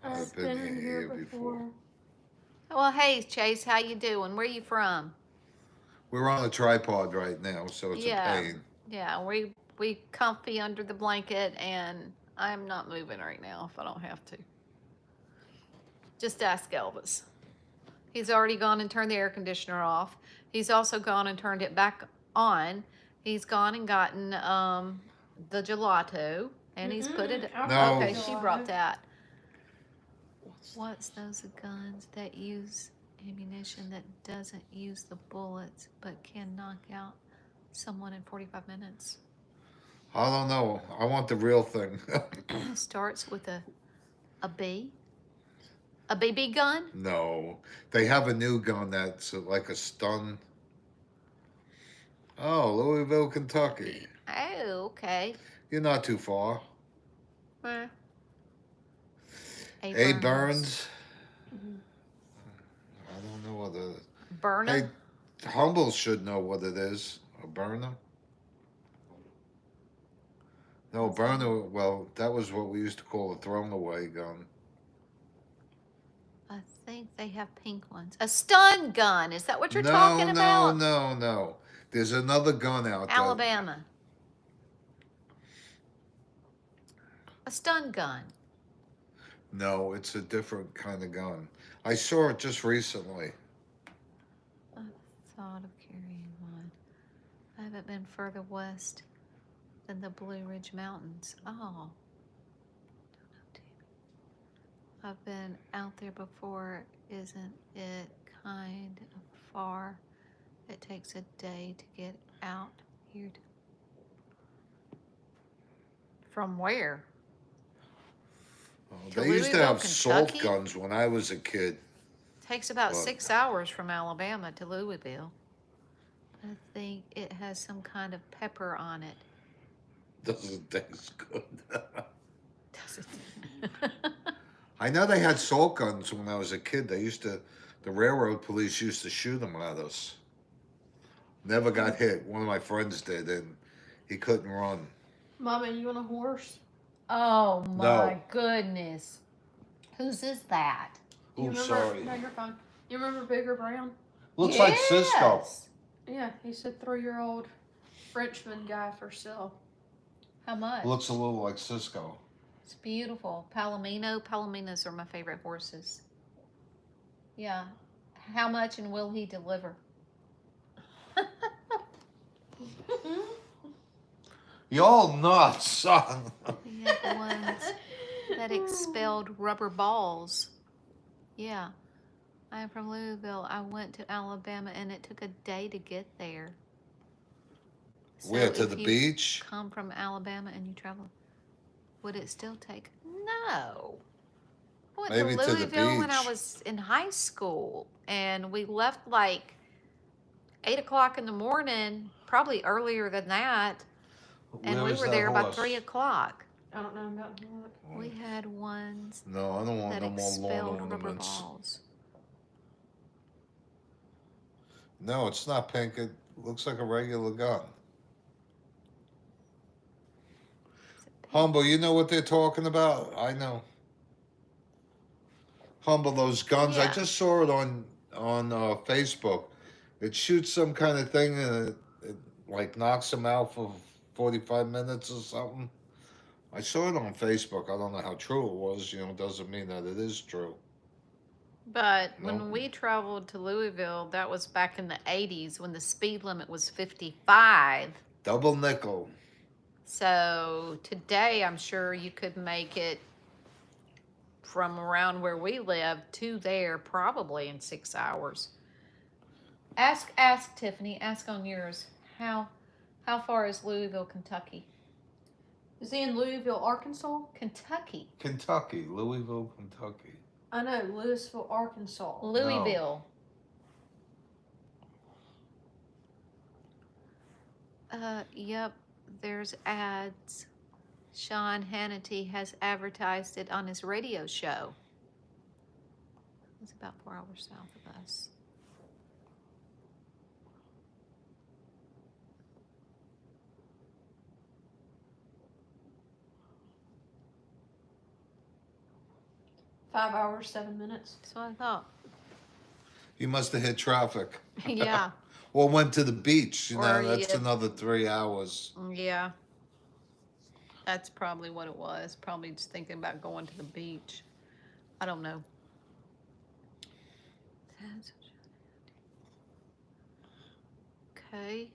I've been in here before. Well, hey, Chase, how you doing? Where you from? We're on a tripod right now, so it's a pain. Yeah, we comfy under the blanket, and I'm not moving right now if I don't have to. Just ask Elvis. He's already gone and turned the air conditioner off. He's also gone and turned it back on. He's gone and gotten the gelato, and he's put it. No. Okay, she brought that. What's those guns that use ammunition that doesn't use the bullets but can knock out someone in 45 minutes? I don't know. I want the real thing. Starts with a B. A BB gun? No. They have a new gun that's like a stun. Oh, Louisville, Kentucky. Oh, okay. You're not too far. Eh. A. Burns. I don't know what it is. Burner? Hey, Humble should know what it is. A burner? No, burner, well, that was what we used to call a thrown away gun. I think they have pink ones. A stun gun. Is that what you're talking about? No. There's another gun out there. Alabama. A stun gun. No, it's a different kind of gun. I saw it just recently. I thought of carrying one. I haven't been further west than the Blue Ridge Mountains. Oh. Don't know, Tammy. I've been out there before. Isn't it kind of far? It takes a day to get out here. From where? They used to have assault Kentucky? guns when I was a kid. Takes about 6 hours from Alabama to Louisville. I think it has some kind of pepper on it. Doesn't taste good. Does it? I know they had assault guns when I was a kid. The railroad police used to shoot them at us. Never got hit. One of my friends did, and he couldn't run. Mama, you want a horse? Oh my No. goodness. Whose is that? You Oh, remember, sorry. No, you're fine. You remember Bigger Brown? Looks like Cisco. Yes. Yeah, he's a 3-year-old Frenchman guy for sale. How much? Looks a little like Cisco. It's beautiful. Palomino. Palominos are my favorite horses. Yeah. How much and will he deliver? Y'all nuts, son. We had ones that expelled rubber balls. Yeah. I am from Louisville. I went to Alabama and it took a day to get there. Where, to if the you beach? Come from Alabama and you travel, would it still take? No. I went Maybe to to the Louisville when I beach. was in high school, and we left like 8 o'clock in the morning, probably earlier than that, and Where we is were that there by horse? 3 o'clock. I don't know about that. We had ones No, I don't want that no more lawn expelled rubber ornaments. balls. No, it's not pink. It looks like a regular gun. Is it pink? Humble, you know what they're talking about? I know. Humble, those guns. I Yeah. just saw it on Facebook. It shoots some kind of thing and it like knocks them out for 45 minutes or something. I saw it on Facebook. I don't know how true it was. You know, it doesn't mean that it is true. But No. when we traveled to Louisville, that was back in the 80s when the speed limit was 55. Double nickel. So today, I'm sure you could make it from around where we live to there probably in 6 hours. Ask Tiffany. Ask on yours. How far is Louisville, Kentucky? Is he in Louisville, Arkansas? Kentucky. Kentucky. Louisville, Kentucky. I know, Louisville, Arkansas. Louisville. Yep. There's ads. Sean Hannity has advertised it on his radio show. It's about 4 hours south of us. 5 hours, 7 minutes. That's what I thought. You must have hit traffic. Yeah. Or went to the beach. You know, Or that's you- another 3 hours. Yeah. That's probably what it was. Probably just thinking about going to the beach. I don't know. Okay.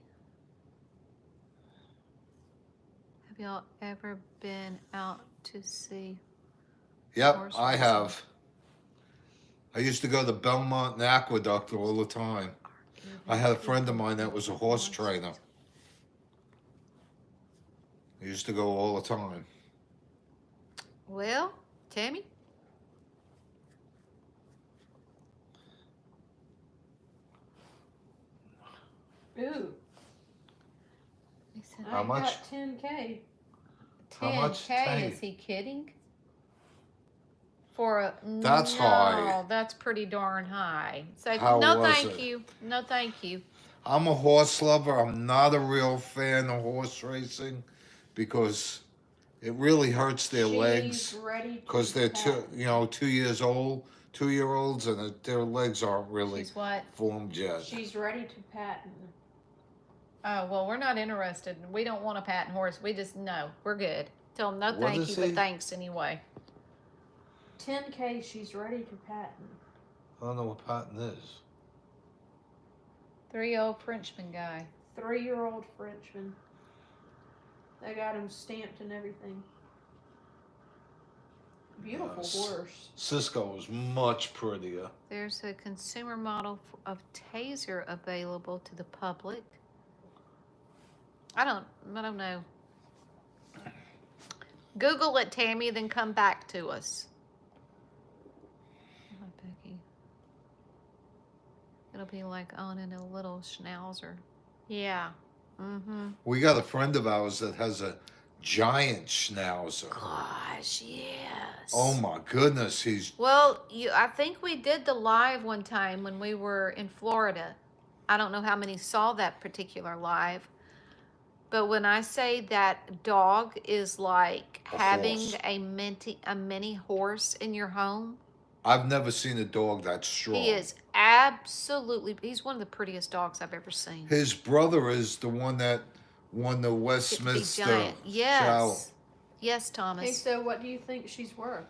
Have y'all ever been out to see? Yep, Horse I racing. have. I used to go to Belmont and Aqueduct all the time. I had a friend of mine that was a horse trainer. I used to go all the time. Well, Tammy? Ooh, He said, How I much? got 10K. How much? 10K? Tay? Is he kidding? For a That's no, high. that's pretty darn high. So How no, was thank it? you. No, thank you. I'm a horse lover. I'm not a real fan of horse racing because it really hurts their She's legs ready to because they're pat. 2 years old, 2-year-olds, and their legs aren't really She's what? formed yet. She's ready to patent. Oh well, we're not interested. We don't want a patent horse. We just no, we're good. Tell them no, What thank is you, he? but thanks anyway. 10K, she's ready to patent. I don't know what patent is. 3-year-old Frenchman guy. 3-year-old Frenchman. They got him stamped and everything. Beautiful Yes. horse. Cisco is much prettier. There's a consumer model of Taser available to the public. I don't know. Google it, Tammy, then come back to us. Hi, Becky. It'll be like owning a little schnauzer. Yeah. Mm-hmm. We got a friend of ours that has a giant schnauzer. Gosh, yes. Oh my goodness, he's Well, I think we did the live one time when we were in Florida. I don't know how many saw that particular live. But when I say that dog is like A having horse. a mini horse in your home, I've never seen a dog that strong. he is absolutely, he's one of the prettiest dogs I've ever seen. His brother is the one that won the Get to be Westminster giant. Yes. Show. Yes, Thomas. Hey, so what do you think she's worth?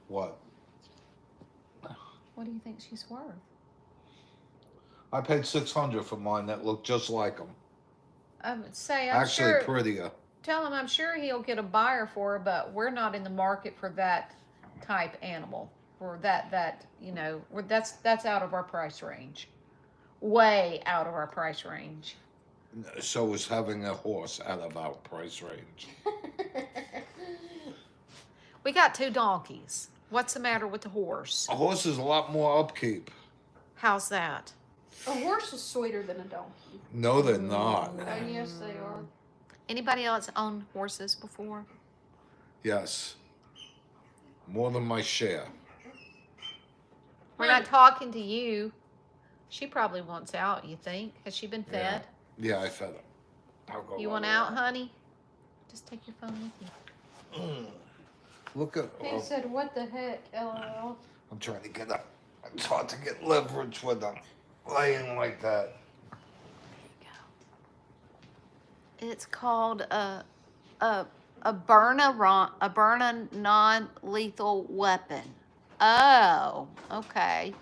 What? What do you think she's worth? I paid $600 for mine that looked just like him. I'm Actually, sure. prettier. Tell him I'm sure he'll get a buyer for her, but we're not in the market for that type animal. Or that that's out of our price range. Way out of our price range. So is having a horse out of our price range. We got 2 donkeys. What's the matter with the horse? A horse is a lot more upkeep. How's that? A horse is sweeter than a donkey. No, they're not. Oh, yes, they are. Anybody else own horses before? Yes. More than my share. We're not talking to you. She probably wants out, you think? Has she been fed? Yeah, I fed him. I'll go You let want her out, honey? Just take your phone with you. Look at. He said, what the heck, LOL. I'm trying to get up. It's hard to get leverage with them laying like that. It's called a burn a non-lethal weapon. Oh, okay.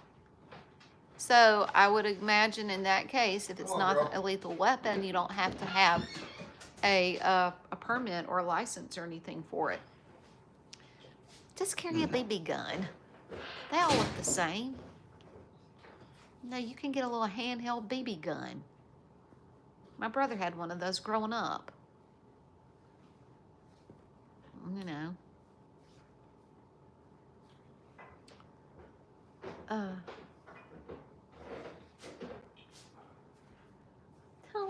So I would imagine in that case, if it's Come on, not girl. a lethal weapon, you don't have to have a permit or a license or anything for it. Just carry a BB gun. They all look the same. No, you can get a little handheld BB gun. My brother had one of those growing up. You know. Oh,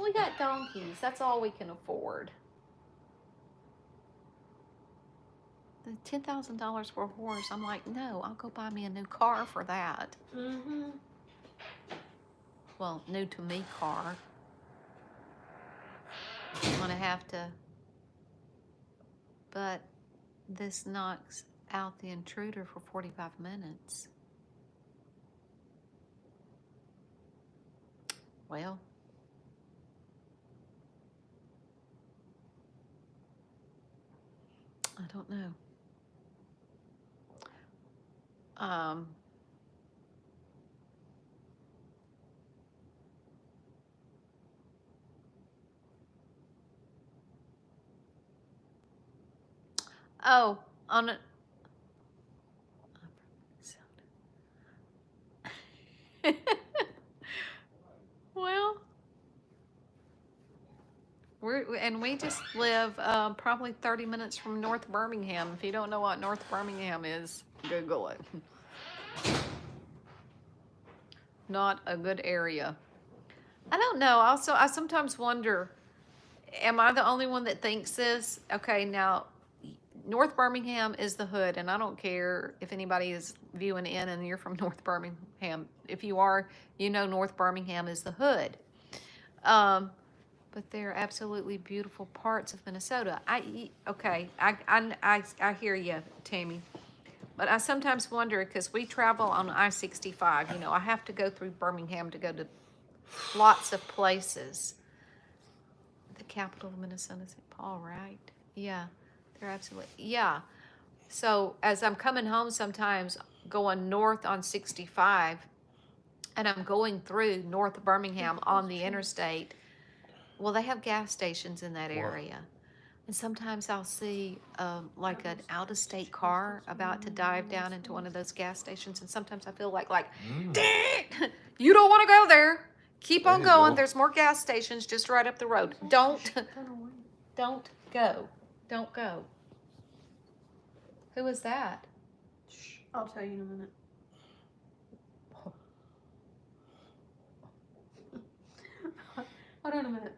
we got donkeys. That's all we can afford. The $10,000 for a horse. I'm like, no, I'll go buy me a new car for that. Mm-hmm. Well, new to me car. I'm gonna have to. But this knocks out the intruder for 45 minutes. Well, I don't know. Um, oh, on a, well, we just live probably 30 minutes from North Birmingham. If you don't know what North Birmingham is, Google it. Not a good area. I don't know. Also, I sometimes wonder, am I the only one that thinks this? Okay, now North Birmingham is the hood, and I don't care if anybody is viewing in and you're from North Birmingham. If you are, you know North Birmingham is the hood. But they're absolutely beautiful parts of Minnesota. I hear you, Tammy. But I sometimes wonder, because we travel on I-65, you know, I have to go through Birmingham to go to lots of places. The capital of Minnesota, St. Paul, right? Yeah, they're absolutely, yeah. So as I'm coming home sometimes, going north on 65, and I'm going through North Birmingham on the interstate, well, they have gas stations in that area. And sometimes I'll see like an out-of-state car about to dive down into one of those gas stations, and sometimes I feel like, dang, you don't want to go there. Keep on going. There's more gas stations just right up the road. Don't go. Don't go. Who is that? Shh, I'll tell you in a minute. Hold on a minute.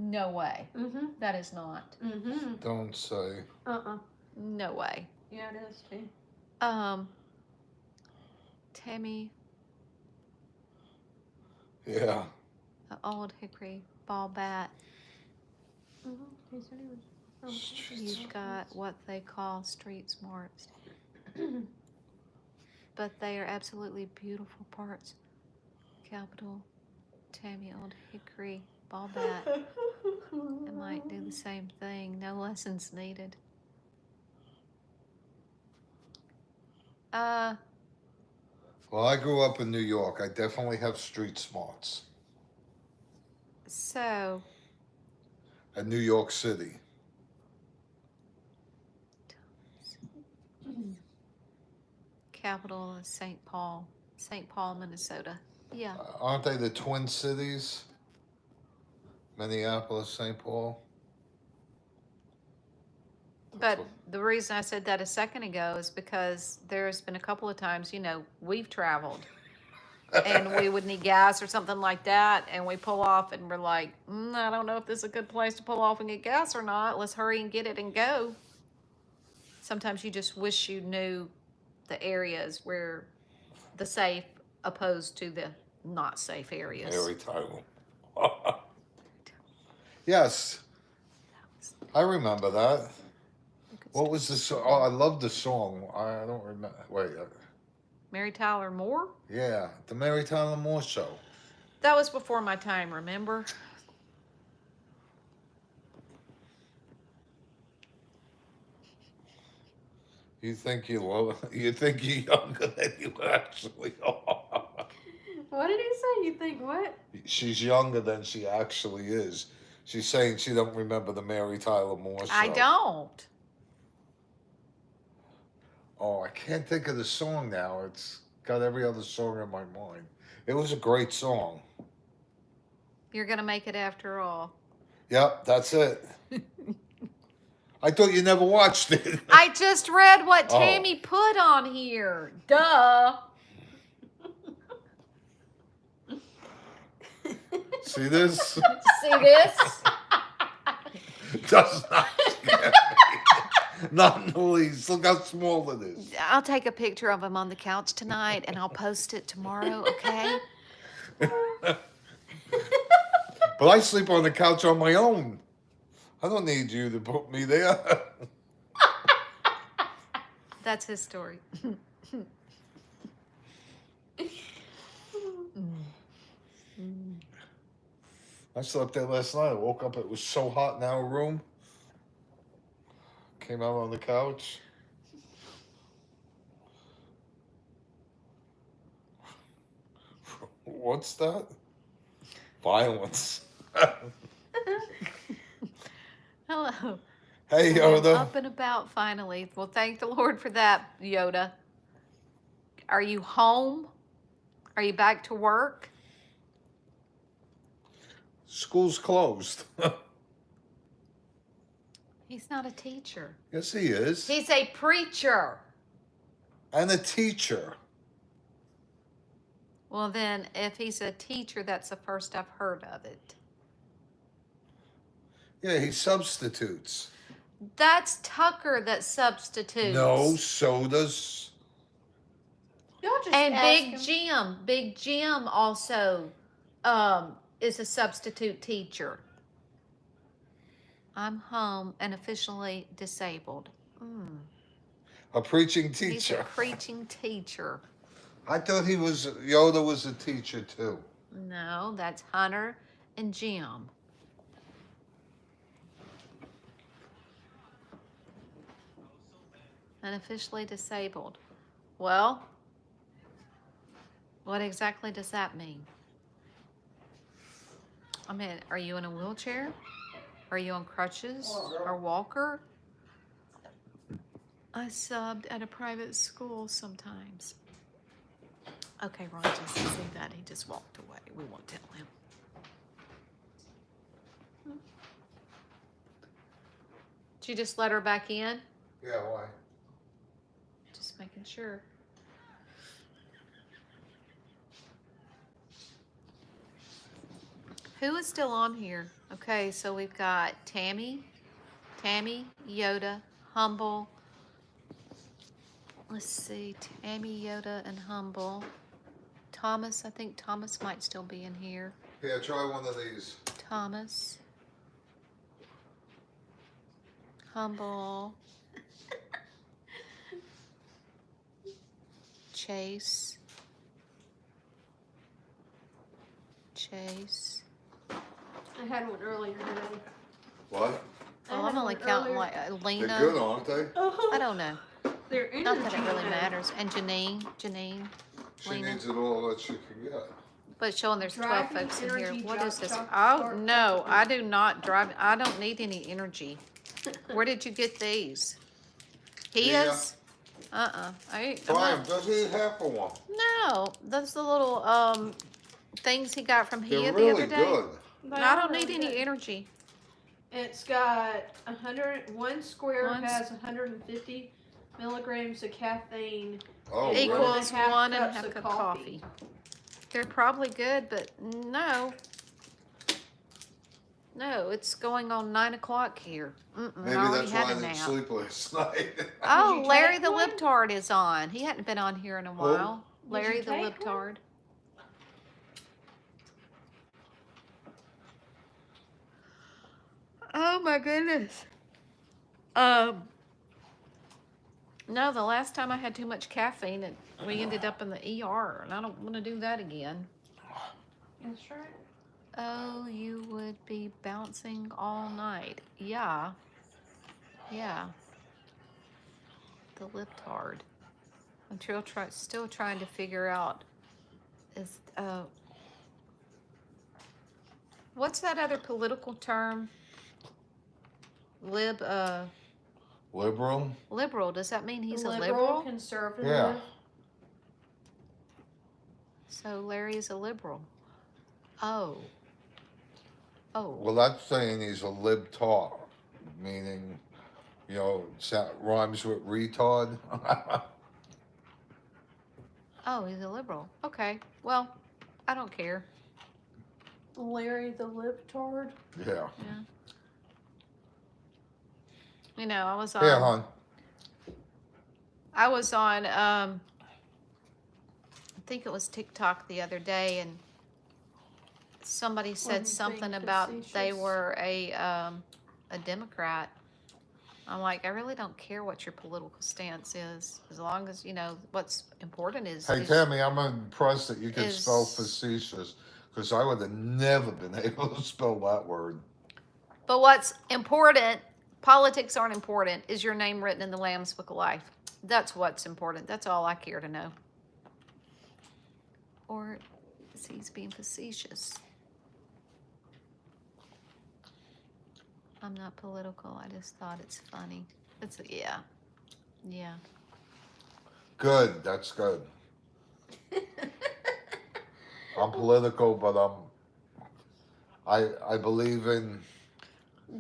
No way. Mm-hmm. That is not. Mm-hmm. Don't say. No way. Yeah, it is too. Tammy, Yeah. the old hickory ball bat. Mm-hmm. He said he was. You've got what they call street smarts. But they are absolutely beautiful parts. Capital, Tammy, old hickory ball bat. I might do the same thing. No lessons needed. Well, I grew up in New York. I definitely have street smarts. So, At New York City. capital is St. Paul, Minnesota. Yeah. Aren't they the Twin Cities? Minneapolis, St. Paul? But the reason I said that a second ago is because there's been a couple of times, you know, we've traveled and we would need gas or something like that, and we pull off and we're like, I don't know if this is a good place to pull off and get gas or not. Let's hurry and get it and go. Sometimes you just wish you knew the areas where the safe opposed to the not safe areas. Mary Tyler. Yes. I remember that. What was the song? Oh, I love the song. I don't remember. Wait. Mary Tyler Moore? Yeah, the Mary Tyler Moore Show. That was before my time, remember? You think you you think you're younger than you actually are. What did he say? You think what? She's younger than she actually is. She's saying she don't remember the Mary Tyler Moore Show. I don't. Oh, I can't think of the song now. It's got every other song in my mind. It was a great song. You're going to make it after all. Yep, that's it. I thought you never watched it. I just read what Tammy put on here. Duh. See this? See this? Does not scare me. Not in the least. Look how small it is. I'll take a picture of him on the couch tonight and I'll post it tomorrow, okay? But I sleep on the couch on my own. I don't need you to put me there. That's his story. I slept there last night. I woke up. It was so hot in our room. Came out on the couch. What's that? Violence. Hello. Hey, I am Yoda. up and about finally. Well, thank the Lord for that, Yoda. Are you home? Are you back to work? School's closed. He's not a teacher. Yes, he is. He's a preacher. And a teacher. Well, then, if he's a teacher, that's the first I've heard of it. Yeah, he substitutes. That's Tucker that substitutes. No, so does. Y'all just And ask Big him. Jim. Big Jim also is a substitute teacher. I'm home and officially disabled. A preaching He's a teacher. preaching teacher. I thought Yoda was a teacher too. No, that's Hunter and Jim. And officially disabled. Well, what exactly does that mean? I mean, are you in a wheelchair? Are you on crutches or walker? I subbed at a private school sometimes. Okay, Ron just see that. He just walked away. We won't tell him. Did you just let her back in? Yeah, why? Just making sure. Who is still on here? Okay, so we've got Tammy, Yoda, Humble. Let's see, Tammy, Yoda, and Humble. Thomas, I think Thomas might still be in here. Yeah, try one of these. Thomas. Humble. Chase. I had one earlier today. What? Oh, I'm only counting like They're Lena. good, aren't they? I don't know. They're Not that it really energy, matters. And Janine. She Lena. needs it all that she can get. But showing there's 12 Driving folks in here. energy What is this? drop- Oh, start- no, I do not drive. I don't need any energy. Where did you get these? Yeah. His? I'm Try them. not- Just eat half of one. No, those the little things he got from They're Hia the really other day. good. I don't need any energy. It's got 1 square One has 150 milligrams of caffeine. Oh, Equals- really? Equals 1.5 cup coffee. They're probably good, but no. No, it's going on 9 o'clock here. Maybe I already that's had why I a didn't nap. sleep last night. Oh, you Larry take the one? Libtard is on. He hadn't been on here in a while. Did Larry you the take one? Libtard. Oh my goodness. No, the last time I had too much caffeine, we ended up in the ER, and I don't want to do that again. That's right. Oh, you would be bouncing all night. Yeah. Yeah. The Libtard. I'm still trying to figure out is what's that other political term? Liberal? Liberal. Does that mean he's a liberal, liberal? conservative. Yeah. So Larry's a liberal. Oh. Well, that's saying he's a libtard, meaning, rhymes with retard. Oh, he's a liberal. Okay. Well, I don't care. Larry the Libtard. Yeah. Yeah. I was on. Here, hon. I was on. I think it was TikTok the other day, and somebody said Wasn't something being about they facetious. were a Democrat I'm like, I really don't care what your political stance is, as long as, what's important Hey, Tammy, I'm impressed that you can spell is facetious because I would have never been able to spell that word. but what's important, politics aren't important, is your name written in the Lamb's Book of Life. That's what's important. That's all I care to know. Or is he's being facetious? I'm not political. I just thought it's funny. Yeah. Good, that's good. I'm political, but I believe in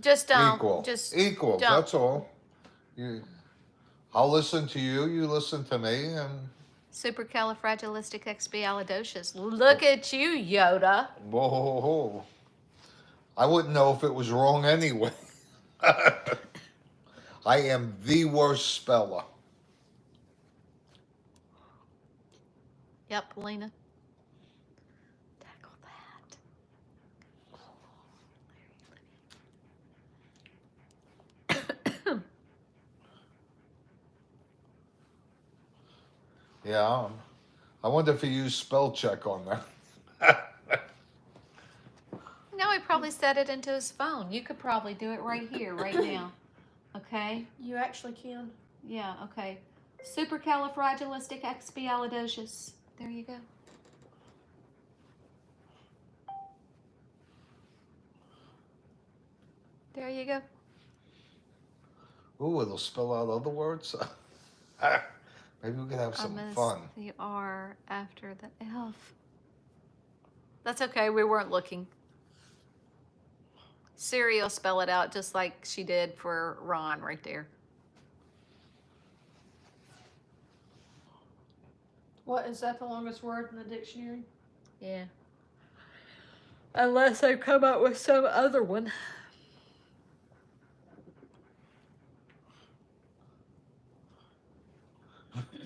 Just don't. equal. Just Equal, don't. that's all. I'll listen to you, you listen to me, and Supercalifragilisticexpialidocious. Look at you, Yoda. whoa, whoa, whoa. I wouldn't know if it was wrong anyway. I am the worst speller. Yep, Lena. Tackle that. Yeah, I wonder if he used spell check on that. No, he probably set it into his phone. You could probably do it right here, right now. Okay? You actually can. Yeah, okay. Supercalifragilisticexpialidocious. There you go. There you go. Ooh, it'll spell out other words. Maybe we could have some fun. The R after the F. That's okay, we weren't looking. Siri will spell it out just like she did for Ron right there. What, is that the longest word in the dictionary? Yeah. Unless they come up with some other one.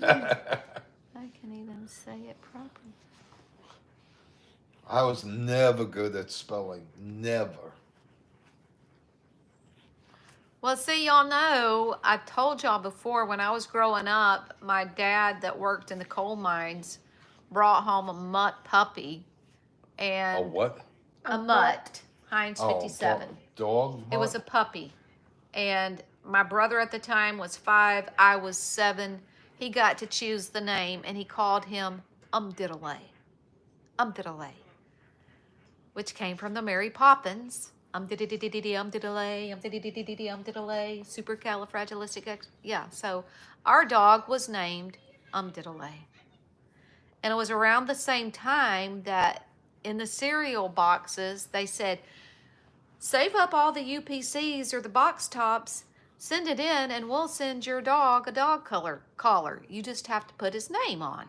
I can even say it properly. I was never good at spelling. Never. Well, see, y'all know, I told y'all before, when I was growing up, my dad that worked in the coal mines brought home a mutt puppy. And A what? a mutt. Heinz Oh, 57. Dog? It was a puppy. And my brother at the time was 5. I was 7. He got to choose the name, and he called him Umdiddley. Umdiddley. Which came from the Mary Poppins. Umdiddley, umdiddley, supercalifragilistic. Yeah, so our dog was named Umdiddley. And it was around the same time that in the cereal boxes, they said, save up all the UPCs or the box tops, send it in, and we'll send your dog a dog collar. You just have to put his name on.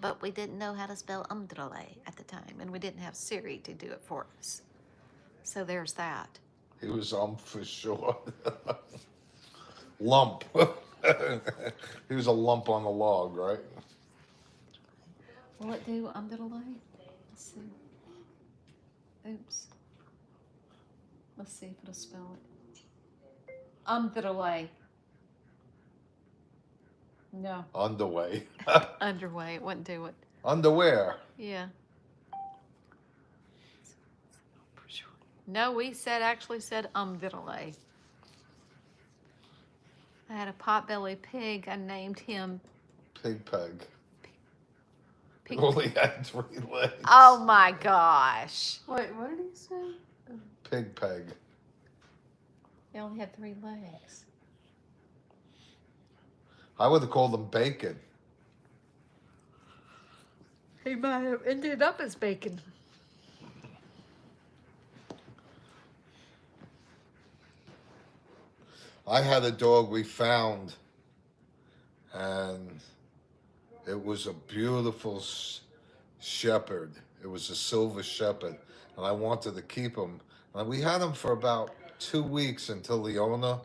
But we didn't know how to spell Umdiddley at the time, and we didn't have Siri to do it for us. So there's that. He was for sure. Lump. He was a lump on the log, right? Will it do Umdiddley? Let's see. Oops. Let's see if it'll spell it. Umdiddley. No. Underway. Underway. It wouldn't do it. Underwear. Yeah. No, we actually said Umdiddley. I had a potbelly pig. I named him Pig peg. Pig. He only had 3 legs. Oh my gosh. Wait, what did he say? Pig peg. He only had 3 legs. I would have called him bacon. He might have ended up as bacon. I had a dog we found, and it was a beautiful shepherd. It was a silver shepherd, and I wanted to keep him. And we had him for about 2 weeks until the owner,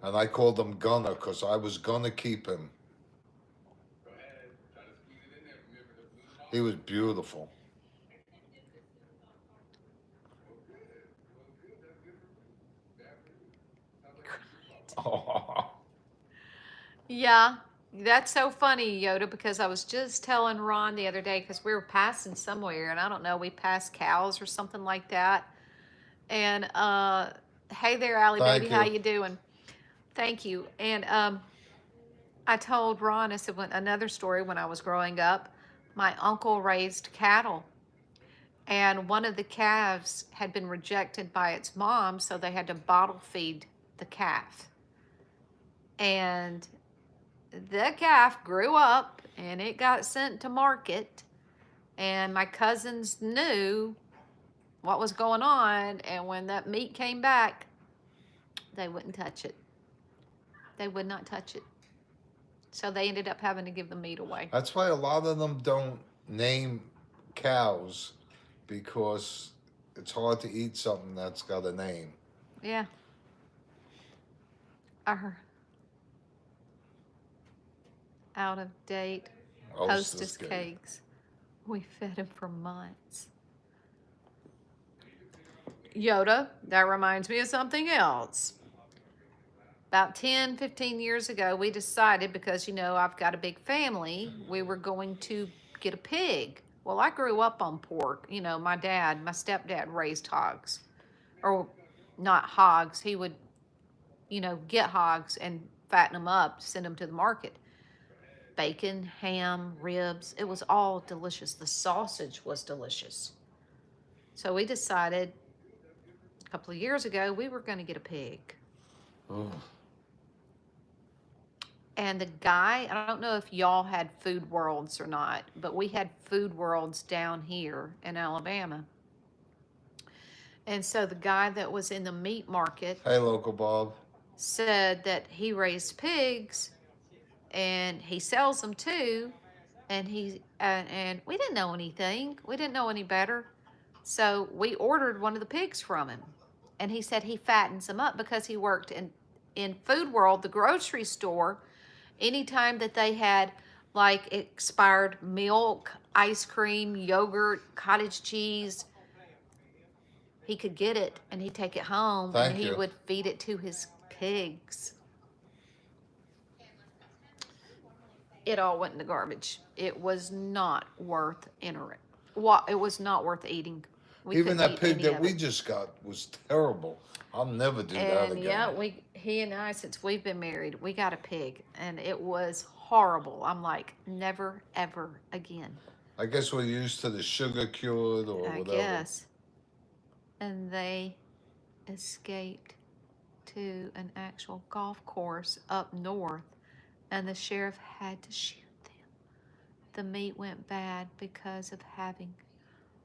and I called him Gunner because I was gonna keep him. He was beautiful. Oh, Yeah, that's so funny, Yoda, because I was just telling Ron the other day because we were passing somewhere, and I don't know, we passed cows or something like that. And hey there, Allie baby, thank how you. you doing? Thank you. And I told Ron, I said another story when I was growing up. My uncle raised cattle, and one of the calves had been rejected by its mom, so they had to bottle feed the calf. And the calf grew up and it got sent to market, and my cousins knew what was going on, and when that meat came back, they wouldn't touch it. They would not touch it. So they ended up having to give the meat away. That's why a lot of them don't name cows because it's hard to eat something that's got a name. Yeah. Our out of date Hostess Hostess cake. cakes. We fed him for months. Yoda, that reminds me of something else. About 10, 15 years ago, we decided, because, I've got a big family, we were going to get a pig. Well, I grew up on pork. My stepdad raised hogs. Or not hogs. He would, get hogs and fatten them up, send them to the market. Bacon, ham, ribs. It was all delicious. The sausage was delicious. So we decided a couple of years ago we were going to get a pig. Ugh. And the guy, I don't know if y'all had food worlds or not, but we had food worlds down here in Alabama. And so the guy that was in the meat market Hey, local Bob. said that he raised pigs and he sells them too. And and we didn't know anything. We didn't know any better. So we ordered one of the pigs from him. And he said he fattens them up because he worked in Food World, the grocery store. Anytime that they had like expired milk, ice cream, yogurt, cottage cheese, he could get it and he'd take it home and Thank he you. would feed it to his pigs. It all went in the garbage. It was not worth entering. It was not worth eating. We Even couldn't that eat pig any that of we it. just got was terrible. I'll never do that And again. yeah, he and I, since we've been married, we got a pig, and it was horrible. I'm like, never ever again. I guess we're used to the sugar cured or I whatever. guess. And they escaped to an actual golf course up north, and the sheriff had to shoot them. The meat went bad because of having.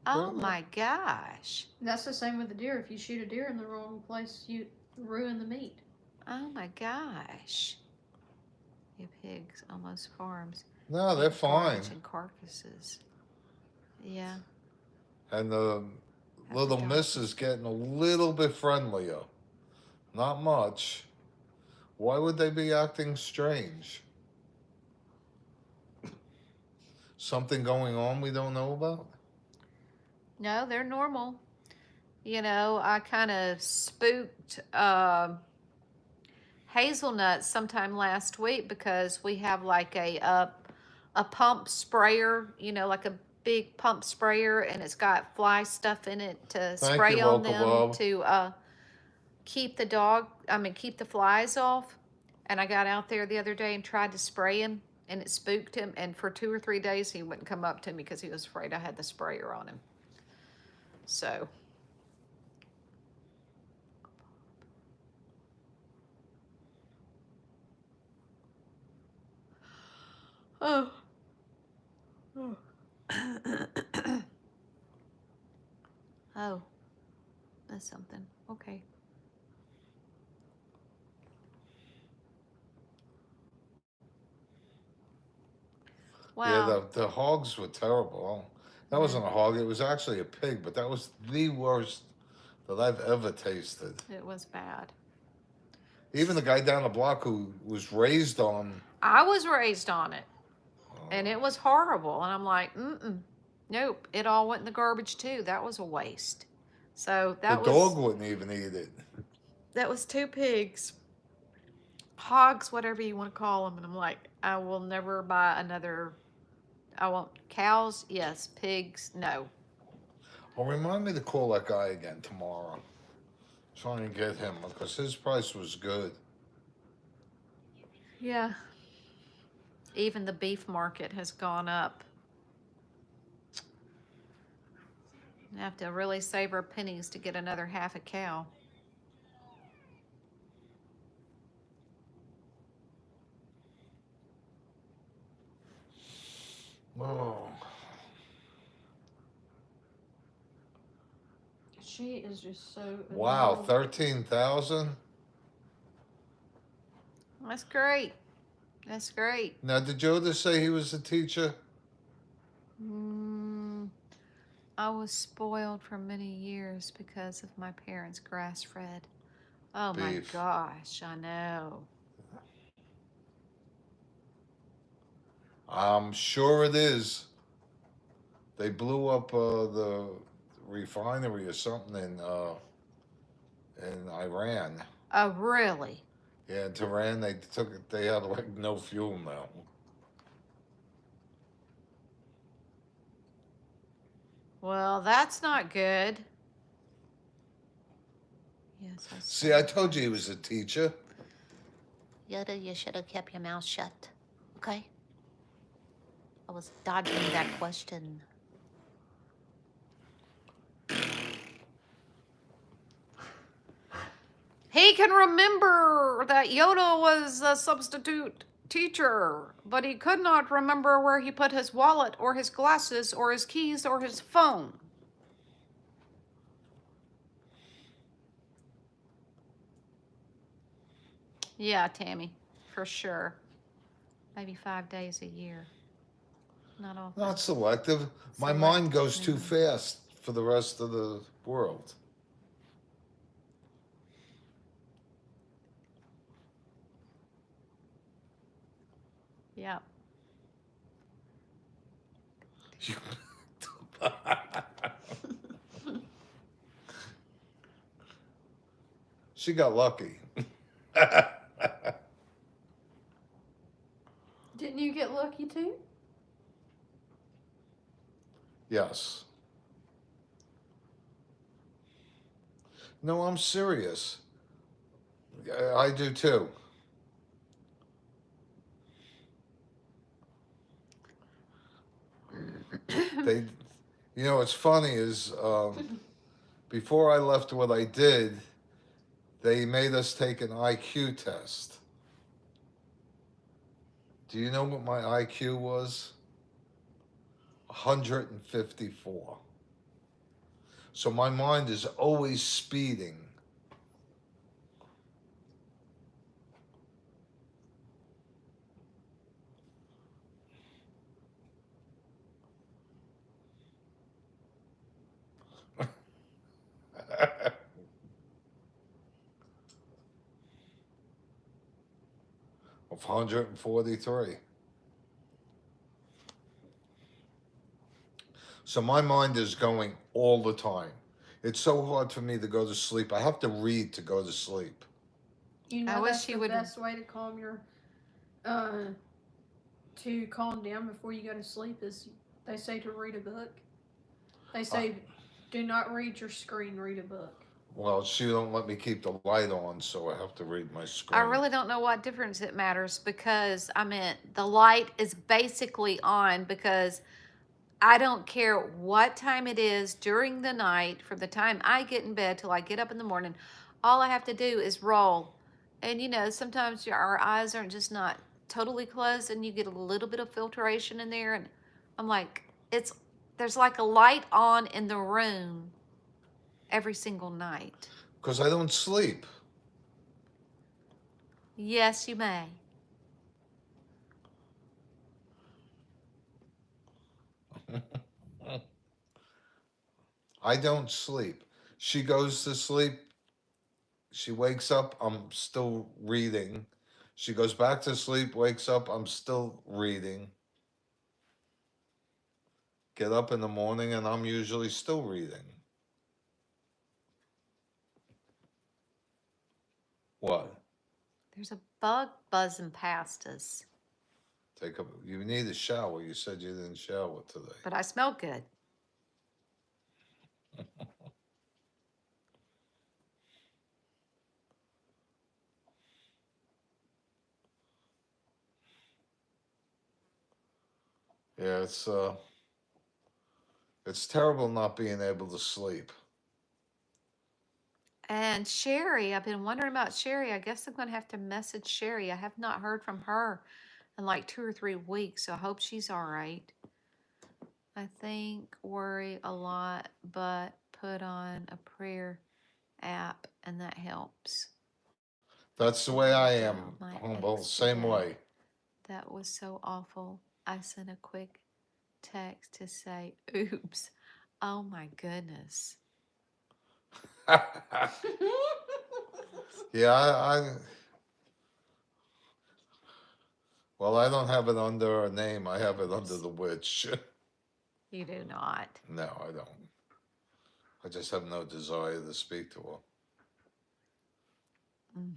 Oh Really? my gosh. That's the same with the deer. If you shoot a deer in the wrong place, you ruin the meat. Oh my gosh. Your pigs almost farms. No, they're Eat fine. garbage and carcasses. Yeah. And the little miss is getting a little bit friendlier. Not much. Why would they be acting strange? Something going on we don't know about? No, they're normal. I kind of spooked Hazelnut sometime last week because we have like a pump sprayer, like a big pump sprayer, and it's got fly stuff in it to Thank spray you, on local them Bob. to keep the flies off. And I got out there the other day and tried to spray him, and it spooked him. And for 2 or 3 days, he wouldn't come up to me because he was afraid I had the sprayer on him. So. Oh. Oh. Oh. That's something. Okay. Wow. Yeah, the hogs were terrible. That wasn't a hog, it was actually a pig, but that was the worst that I've ever tasted. It was bad. Even the guy down the block who was raised on. I was raised on it, and it was horrible. And I'm like, nope. It all went in the garbage too. That was a waste. So The dog wouldn't even eat it. that was 2 pigs. hogs, whatever you want to call them. And I'm like, I will never buy another. I want cows, yes. Pigs, no. Well, remind me to call that guy again tomorrow. Try and get him because his price was good. Yeah. Even the beef market has gone up. You have to really save our pennies to get another half a cow. Oh, She is just so wow, annoying. 13,000. That's great. That's great. Now, did Yoda say he was a teacher? Mm, I was spoiled for many years because of my parents' grass fed. Oh my Beef. gosh, I know. I'm sure it is. They blew up the refinery or something in Iran. Oh, really? Yeah, in Tehran they took it. They had like no fuel now. Well, that's not good. Yes, I See, I saw told you he that. was a teacher. Yoda, you should have kept your mouth shut. Okay? I was dodging that question. He can remember that Yoda was a substitute teacher, but he could not remember where he put his wallet or his glasses or his keys or his phone. Yeah, Tammy, for sure. Maybe 5 days a year. Not often. Not selective. My Select mind goes too memory. fast for the rest of the world. Yeah. She got lucky. Didn't you get lucky too? Yes. No, I'm serious. I do too. They, what's funny is before I left what I did, they made us take an IQ test. Do you know what my IQ was? 154. So my mind is always speeding. Of 143. So my mind is going all the time. It's so hard for me to go to sleep. I have to read to go to sleep. You I know wish that's he the would. best way to calm your to calm down before you go to sleep is they say to read a book. They say do not read your screen, read a book. Well, she don't let me keep the light on, so I have to read my I screen. really don't know what difference it matters because I mean the light is basically on because I don't care what time it is during the night, from the time I get in bed till I get up in the morning, all I have to do is roll. And sometimes our eyes aren't just not totally closed and you get a little bit of filtration in there. And I'm like, there's like a light on in the room every single night. Because I don't sleep. Yes, you may. I don't sleep. She goes to sleep. She wakes up. I'm still reading. She goes back to sleep, wakes up. I'm still reading. Get up in the morning, and I'm usually still reading. What? There's a bug buzzing past us, You need a shower. You said you didn't shower today. but I smell good. Yeah, it's terrible not being able to sleep. And Sherry, I've been wondering about Sherry. I guess I'm going to have to message Sherry. I have not heard from her in like 2 or 3 weeks, so I hope she's all right. I think worry a lot, but put on a prayer app, and that helps. That's the way I am, About my Humble. ex Same today. way. That was so awful. I sent a quick text to say, oops. Oh my goodness. Yeah, well, I don't have it under a name. I have it under the witch. You do not. No, I don't. I just have no desire to speak to her. Mm.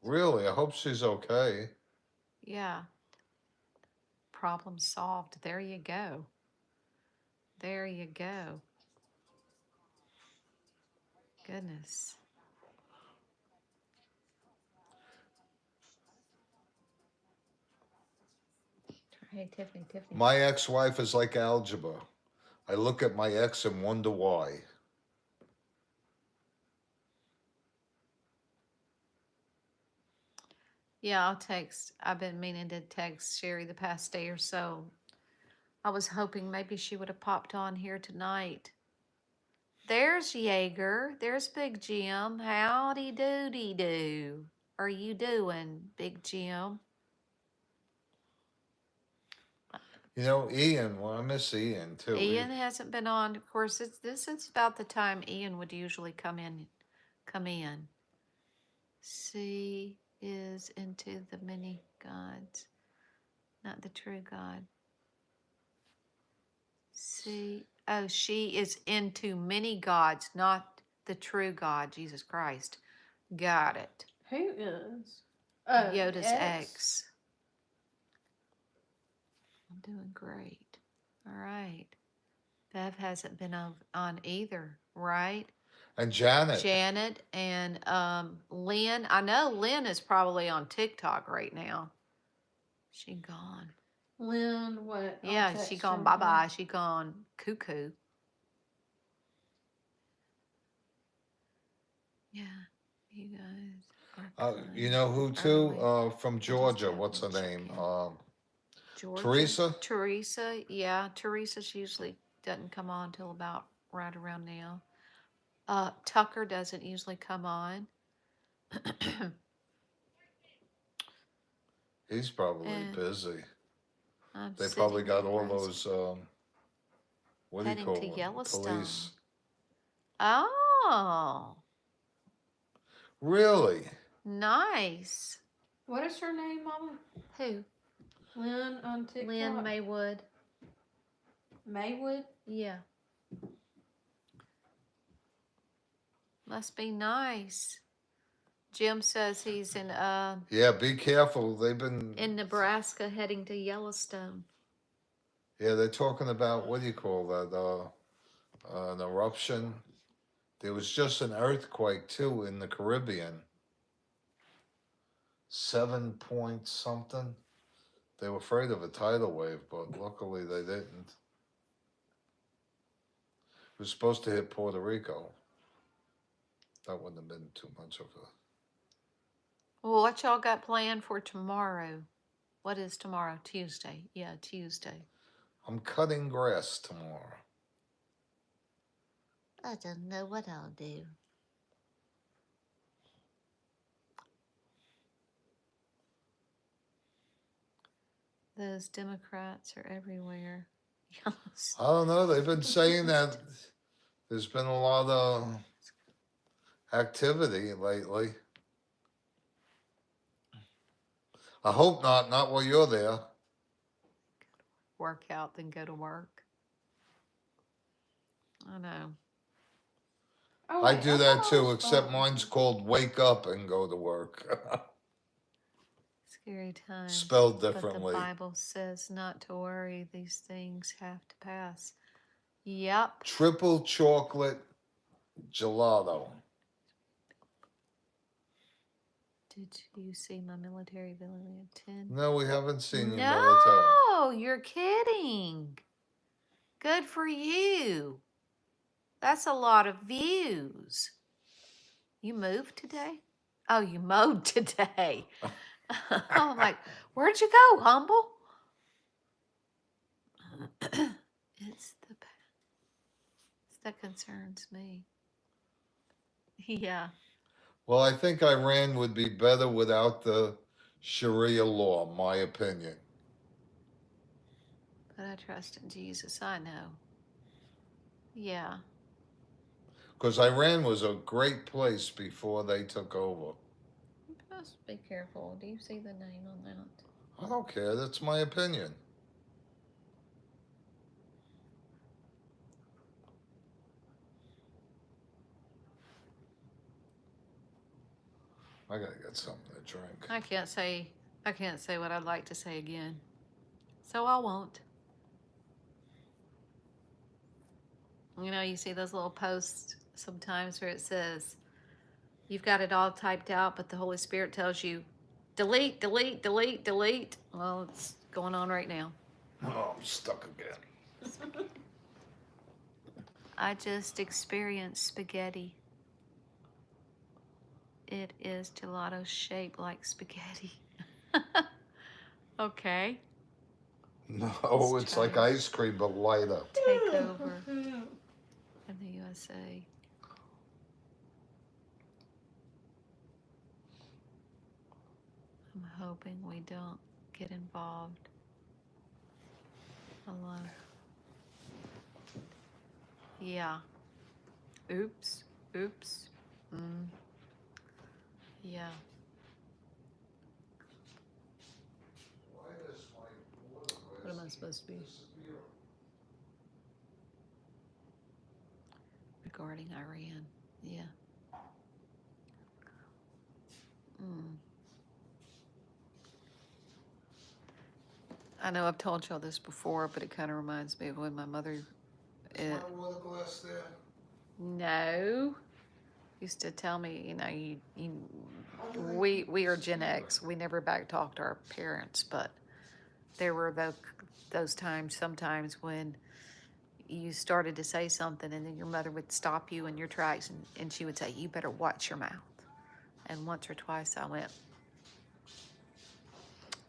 Really, I hope she's okay. Yeah. Problem solved. There you go. There you go. Goodness. Hey, Tiffany. My ex-wife is like algebra. I look at my ex and wonder why. Yeah, I'll text. I've been meaning to text Sherry the past day or so. I was hoping maybe she would have popped on here tonight. There's Jaeger. There's Big Jim. Howdy doody do. Are you doing, Big Jim? You know, Ian. Well, I miss Ian too. Ian hasn't been on. Of course, this is about the time Ian would usually come in. She is into the many gods, not the true God. She is into many gods, not the true God, Jesus Christ. Got it. Who is? Yoda's ex. I'm doing great. All right. Bev hasn't been on either, right? And Janet. Janet and Lynn. I know Lynn is probably on TikTok right now. She gone. Lynn, what? Yeah, she gone bye-bye. She gone cuckoo. Yeah, you guys are You know who too? From Georgia. What's her name? Georgia? Teresa? Teresa, yeah. Teresa usually doesn't come on till about right around now. Tucker doesn't usually come on. He's probably busy. I'm They probably got all Nebraska. those, what do you Heading call to them? Yellowstone. Police. Oh, Really? nice. What is her name, Mama? Who? Lynn on TikTok. Lynn Maywood. Maywood? Yeah. Must be nice. Jim says he's in Yeah, be careful. They've been in Nebraska heading to Yellowstone. Yeah, they're talking about, what do you call that? An eruption. There was just an earthquake too in the Caribbean. 7 point something. They were afraid of a tidal wave, but luckily they didn't. It was supposed to hit Puerto Rico. That wouldn't have been too much of a. Well, what y'all got planned for tomorrow? What is tomorrow? Tuesday. Yeah, Tuesday. I'm cutting grass tomorrow. I don't know what I'll do. Those Democrats are everywhere. I don't know. They've been saying that there's been a lot of activity lately. I hope not while you're there. Work out, then go to work. I know. Oh, I wait, do I that thought I too, was except fine. mine's called Wake Up and Go to Work. Scary times. Spelled But the differently. Bible says not to worry. These things have to pass. Yep. Triple chocolate gelato. Did you see my military villain at 10? No, we haven't seen your military. No, you're kidding. Good for you. That's a lot of views. You moved today? Oh, you mowed today. I'm like, where'd you go, Humble? It's that concerns me. Yeah. Well, I think Iran would be better without the Sharia law, my opinion. But I trust in Jesus. I know. Yeah. Because Iran was a great place before they took over. Just be careful. Do you see the name on that? I don't care. That's my opinion. I gotta get something to drink. I can't say what I'd like to say again. So I won't. You know, you see those little posts sometimes where it says, you've got it all typed out, but the Holy Spirit tells you, delete, delete, delete, delete. Well, it's going on right now. Oh, I'm stuck again. I just experienced spaghetti. It is gelato shaped like spaghetti. Okay. No, it's like ice cream, but lighter. Take over in the USA. I'm hoping we don't get involved. Alone. Yeah. Oops. Oops. Yeah. What am I supposed to be? Regarding Iran. Yeah. I know I've told y'all this before, but it kind of reminds me of when my mother... Is my water glass there? No. Used to tell me, you know, we are Gen X. We never back talked our parents, but there were those times, sometimes when you started to say something and then your mother would stop you in your tracks and she would say, you better watch your mouth. And once or twice I went,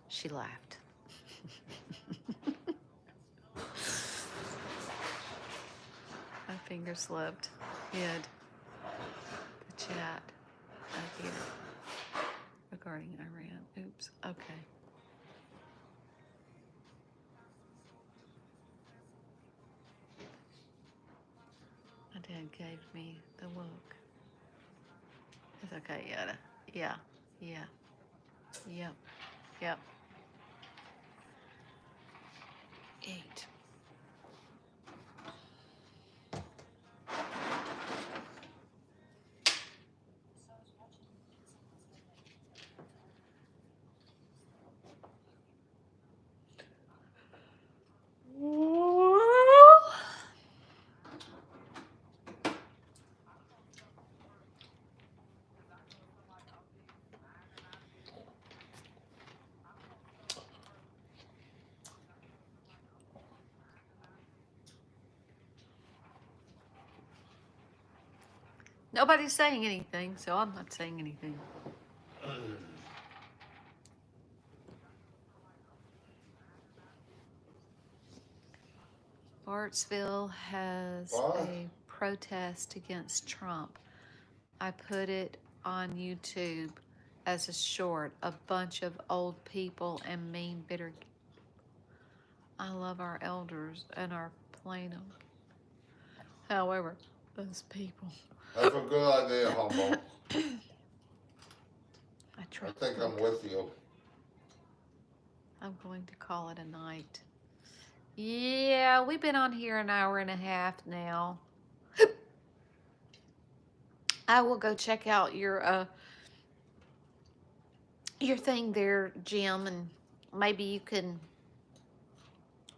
she laughed. My finger slipped. Hid the chat up here regarding Iran. Oops. Okay. My dad gave me the look. It's okay, Yada. Yeah. Yeah. Yep. Yep. 8. Nobody's saying anything, so I'm not saying anything. Bartsville has a protest against Trump. I put it on YouTube as a short. A bunch of old people and mean, bitter. I love our elders and our Plano. However, those people. That's a good idea, Humble. I think I'm with you. I'm going to call it a night. Yeah, we've been on here an hour and a half now. I will go check out your thing there, Jim, and maybe you can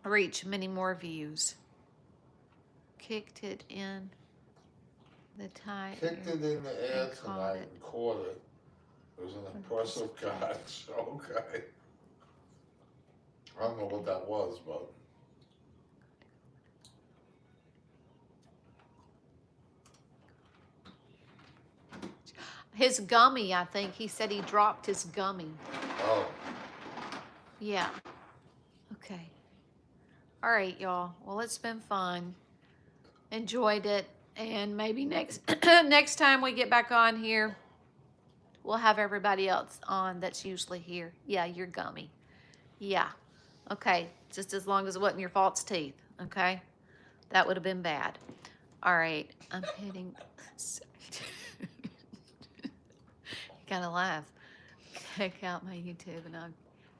reach many more views. Kicked it in the tie. Kicked it in the air and caught tonight it. and caught it. It was an impressive catch. Okay. I don't know what that was, but. His gummy, I think. He said he dropped his gummy. Oh. Yeah. Okay. All right, y'all. Well, it's been fun. Enjoyed it. And maybe next next time we get back on here, we'll have everybody else on that's usually here. Yeah, you're gummy. Yeah. Okay. Just as long as it wasn't your false teeth. Okay. That would have been bad. All right. I'm hitting. Gotta laugh. Check out my YouTube and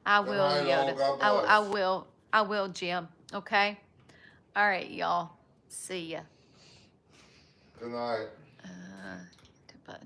I will, Good night, all. Yoda. God bless. I will, Jim. Okay. All right, y'all. See ya. Good night. Button.